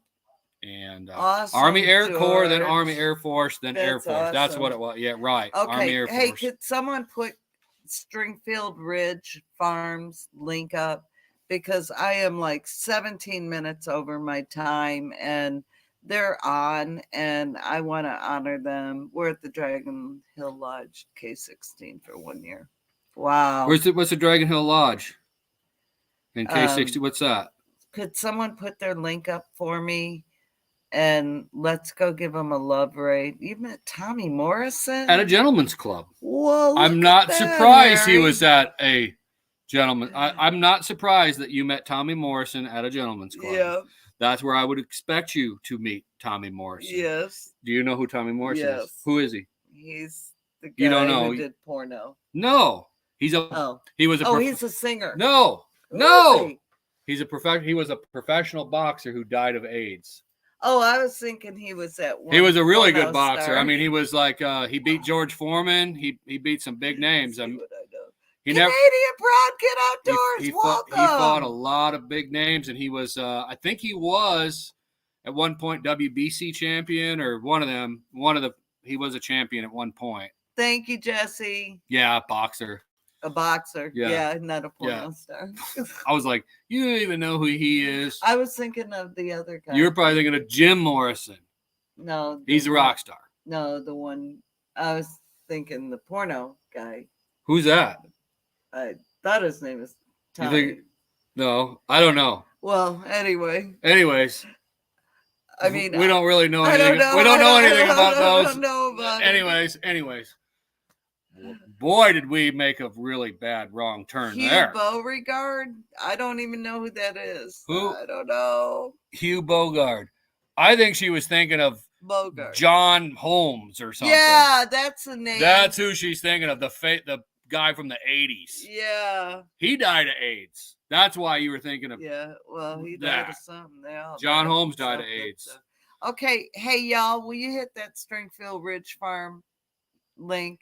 Speaker 2: And
Speaker 1: awesome,
Speaker 2: Army Air
Speaker 1: George.
Speaker 2: Corps, then Army Air Force, then Air Force.
Speaker 1: Awesome.
Speaker 2: That's what it was. Yeah, right.
Speaker 1: Okay.
Speaker 2: Army Air Force.
Speaker 1: Hey, could someone put Stringfield Ridge Farms link up? Because I am like 17 minutes over my time, and they're on, and I want to honor them. We're at the Dragon Hill Lodge K16 for 1 year. Wow.
Speaker 2: What's the Dragon Hill Lodge? In K60, what's that?
Speaker 1: Could someone put their link up for me? And let's go give them a love raid. You met Tommy Morrison?
Speaker 2: At a gentleman's club.
Speaker 1: Whoa.
Speaker 2: I'm not surprised he was at a gentleman. I'm not surprised that you met Tommy Morrison at a gentleman's club.
Speaker 1: Yeah.
Speaker 2: That's where I would expect you to meet Tommy Morrison.
Speaker 1: Yes.
Speaker 2: Do you know who Tommy Morrison is? Who is he?
Speaker 1: He's the guy
Speaker 2: you don't know.
Speaker 1: who did porno.
Speaker 2: No. He was
Speaker 1: he's a singer.
Speaker 2: No. He was a professional boxer who died of AIDS.
Speaker 1: Oh, I was thinking he was at one.
Speaker 2: He was a really good boxer.
Speaker 1: Star.
Speaker 2: I mean, he was like he beat George Foreman. He beat some big names.
Speaker 1: Canadian Proud Kid Outdoors.
Speaker 2: He
Speaker 1: welcome.
Speaker 2: fought a lot of big names, and he was I think he was at one point WBC champion or one of them. He was a champion at one point.
Speaker 1: Thank you, Jesse.
Speaker 2: Yeah, boxer.
Speaker 1: A boxer. Yeah, not a porno star.
Speaker 2: I was like, you don't even know who he is.
Speaker 1: I was thinking of the other guy.
Speaker 2: You were probably thinking of Jim Morrison.
Speaker 1: No.
Speaker 2: He's a rock star.
Speaker 1: No, the one I was thinking the porno guy.
Speaker 2: Who's that?
Speaker 1: I thought his name was Tommy.
Speaker 2: No, I don't know.
Speaker 1: Well,
Speaker 2: anyways.
Speaker 1: I mean,
Speaker 2: we don't really know anything. We don't know anything about those.
Speaker 1: I don't know about
Speaker 2: anyways. Boy, did we make a really bad wrong turn
Speaker 1: Hugh
Speaker 2: there.
Speaker 1: Beauregard? I don't even know who that is.
Speaker 2: Who?
Speaker 1: I don't know.
Speaker 2: Hugh Bogart. I think she was thinking of
Speaker 1: Bogart.
Speaker 2: John Holmes or something.
Speaker 1: Yeah, that's the name.
Speaker 2: That's who she's thinking of. The guy from the 80s.
Speaker 1: Yeah.
Speaker 2: He died of AIDS. That's why you were thinking of.
Speaker 1: Yeah, well, he died of something.
Speaker 2: John Holmes died of AIDS.
Speaker 1: Okay, hey, y'all, will you hit that Stringfield Ridge Farm link?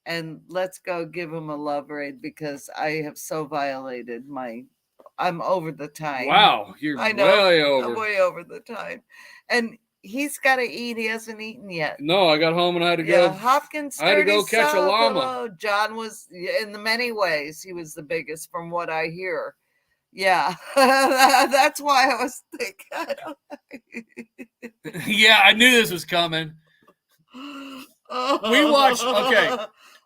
Speaker 1: And let's go give him a love raid because I have so violated I'm over the time.
Speaker 2: Wow, you're way over.
Speaker 1: I'm way over the time. And he's got to eat. He hasn't eaten yet.
Speaker 2: No, I got home and I had to go.
Speaker 1: Hopkins.
Speaker 2: I had to go catch a llama.
Speaker 1: Hello. John was, in the many ways, he was the biggest from what I hear. Yeah, that's why I was thinking.
Speaker 2: Yeah, I knew this was coming. We watched. Okay.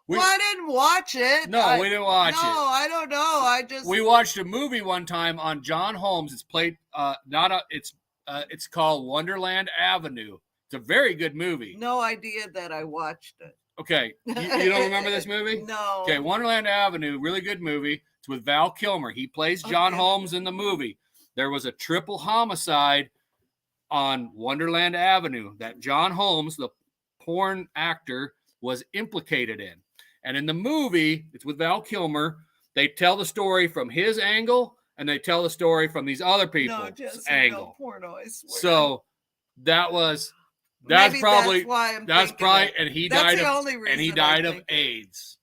Speaker 1: I didn't watch it.
Speaker 2: No, we didn't watch it.
Speaker 1: No, I don't know.
Speaker 2: We watched a movie one time on John Holmes. It's played. It's called Wonderland Avenue. It's a very good movie.
Speaker 1: No idea that I watched it.
Speaker 2: Okay, you don't remember this movie?
Speaker 1: No.
Speaker 2: Okay, Wonderland Avenue, really good movie. It's with Val Kilmer. He plays John Holmes in the movie. There was a triple homicide on Wonderland Avenue that John Holmes, the porn actor, was implicated in. And in the movie, it's with Val Kilmer. They tell the story from his angle, and they tell the story from these other people's angle.
Speaker 1: No porno, I swear.
Speaker 2: So that's probably, and he died of AIDS.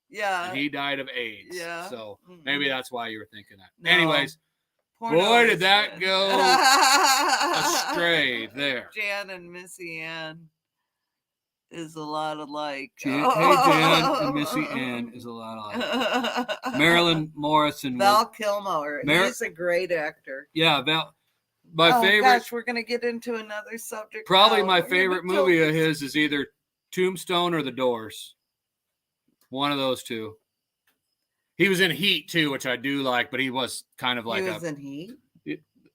Speaker 1: Yeah.
Speaker 2: And he died of AIDS.
Speaker 1: Yeah.
Speaker 2: So maybe that's why you were thinking that.
Speaker 1: No.
Speaker 2: Anyways, boy, did that go astray there.
Speaker 1: Jan and Missy Ann is a lot alike.
Speaker 2: Hey, Jan and Missy Ann is a lot alike. Marilyn Morrison.
Speaker 1: Val Kilmer. He's a great actor.
Speaker 2: Yeah, Val. My favorite.
Speaker 1: Gosh, we're going to get into another subject.
Speaker 2: Probably my favorite movie of his is either Tombstone or The Doors. One of those two. He was in Heat too, which I do like, but he was kind of like
Speaker 1: he was in Heat?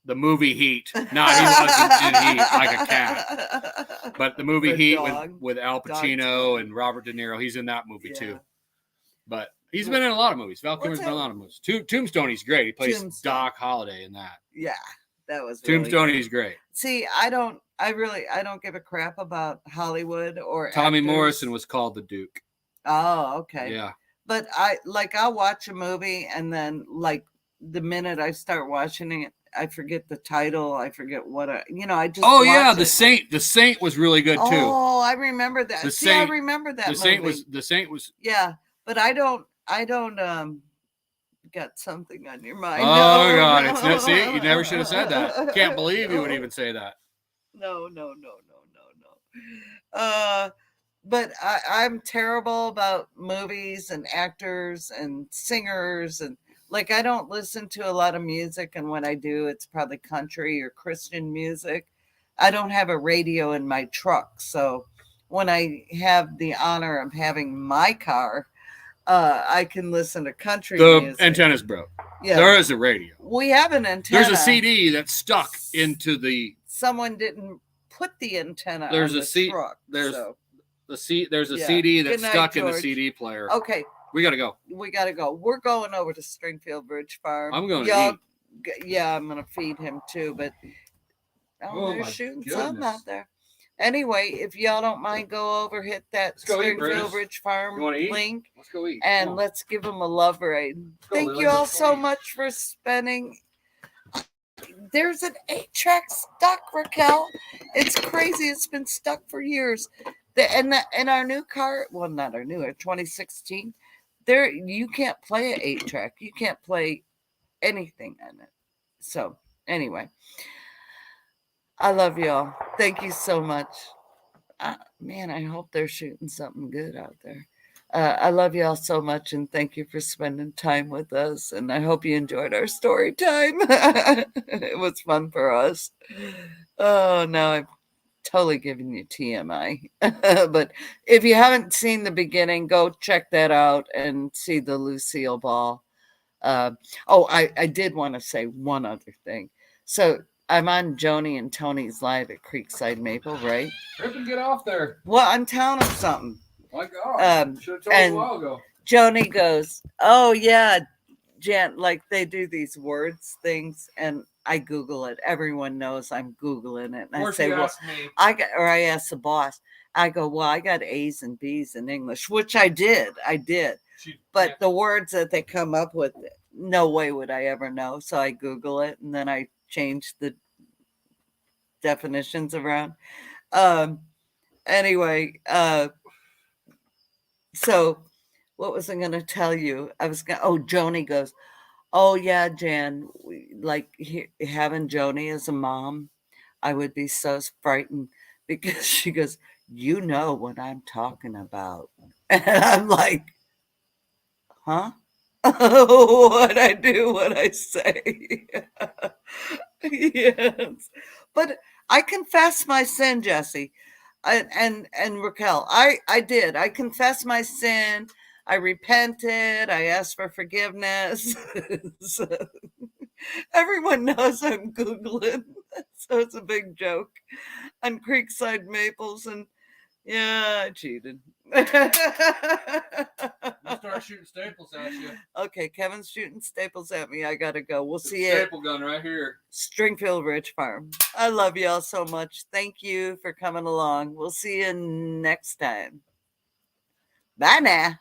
Speaker 2: The movie Heat. No, he wasn't in Heat like a cat. But the movie Heat with Al Pacino and Robert De Niro, he's in that movie too. But he's been in a lot of movies. Val Kilmer's been in a lot of movies. Tombstone, he's great. He plays Doc Holliday in that.
Speaker 1: Yeah, that was
Speaker 2: Tombstone. He's great.
Speaker 1: See, I don't give a crap about Hollywood or
Speaker 2: Tommy
Speaker 1: actors.
Speaker 2: Morrison was called the Duke.
Speaker 1: Oh, okay.
Speaker 2: Yeah.
Speaker 1: But I'll watch a movie and then the minute I start watching it, I forget the title. I forget what I just.
Speaker 2: Oh yeah, The Saint. The Saint was really good too.
Speaker 1: Oh, I remember that. I remember that.
Speaker 2: The Saint was.
Speaker 1: Yeah, but I don't. Got something on your mind.
Speaker 2: Oh God! See, you never should have said that. Can't believe you would even say that.
Speaker 1: No. But I'm terrible about movies and actors and singers and I don't listen to a lot of music, and when I do, it's probably country or Christian music. I don't have a radio in my truck, so when I have the honor of having my car, I can listen to country music.
Speaker 2: The antenna's broke.
Speaker 1: Yeah,
Speaker 2: there is a radio.
Speaker 1: We have an antenna.
Speaker 2: There's a CD that's stuck into the.
Speaker 1: Someone didn't put the antenna. There's on the truck.
Speaker 2: There's a
Speaker 1: Yeah.
Speaker 2: CD that's stuck
Speaker 1: George.
Speaker 2: in the CD player.
Speaker 1: Okay.
Speaker 2: We gotta go.
Speaker 1: We're going over to Stringfield Ridge Farm.
Speaker 2: I'm going to eat.
Speaker 1: Yeah, I'm going to feed him too. But they're shooting something out there. Anyway, if y'all don't mind, go over, hit that Stringfield Ridge Farm link.
Speaker 2: Let's go eat.
Speaker 1: And let's give them a love raid. Thank you all so much for spending. There's an 8-track stuck, Raquel. It's crazy. It's been stuck for years. And our new car, well, not our new, our 2016. There, you can't play an 8-track. You can't play anything on it. So, anyway, I love y'all. Thank you so much. Man, I hope they're shooting something good out there. I love y'all so much, and thank you for spending time with us. And I hope you enjoyed our story time. It was fun for us. Oh, now I'm totally giving you TMI. But if you haven't seen the beginning, go check that out and see the Lucille Ball. I did want to say one other thing. So I'm on Joni and Tony's live at Creekside Maple, right?
Speaker 2: Rip and get off there.
Speaker 1: Well, I'm telling them something.
Speaker 2: My God. Should have told
Speaker 1: and
Speaker 2: you a while ago.
Speaker 1: Joni goes, "Oh yeah, Jan." Like they do these words things, and I Google it. Everyone knows I'm Googling it, and
Speaker 2: Or
Speaker 1: I say,
Speaker 2: she
Speaker 1: "Well,
Speaker 2: asked me.
Speaker 1: I ask the boss. I go, well, I got A's and B's in English, which I did. But the words that they come up with, no way would I ever know. So I Google it, and then I change the definitions around. Um, anyway, so what was I going to tell you? Joni goes, oh yeah, Jan, having Joni as a mom, I would be so frightened because she goes, you know what I'm talking about. And I'm like, huh? What I do, what I say. Yes. But I confess my sin, Jesse. And Raquel, I did. I confessed my sin. I repented. I asked for forgiveness. So everyone knows I'm Googling. So it's a big joke on Creekside Maples. And yeah, I cheated.
Speaker 2: We'll start shooting staples at you.
Speaker 1: Okay, Kevin's shooting staples at me. I gotta go. We'll see you.
Speaker 2: Staple gun right here.
Speaker 1: Stringfield Ridge Farm. I love y'all so much. Thank you for coming along. We'll see you next time. Bye now.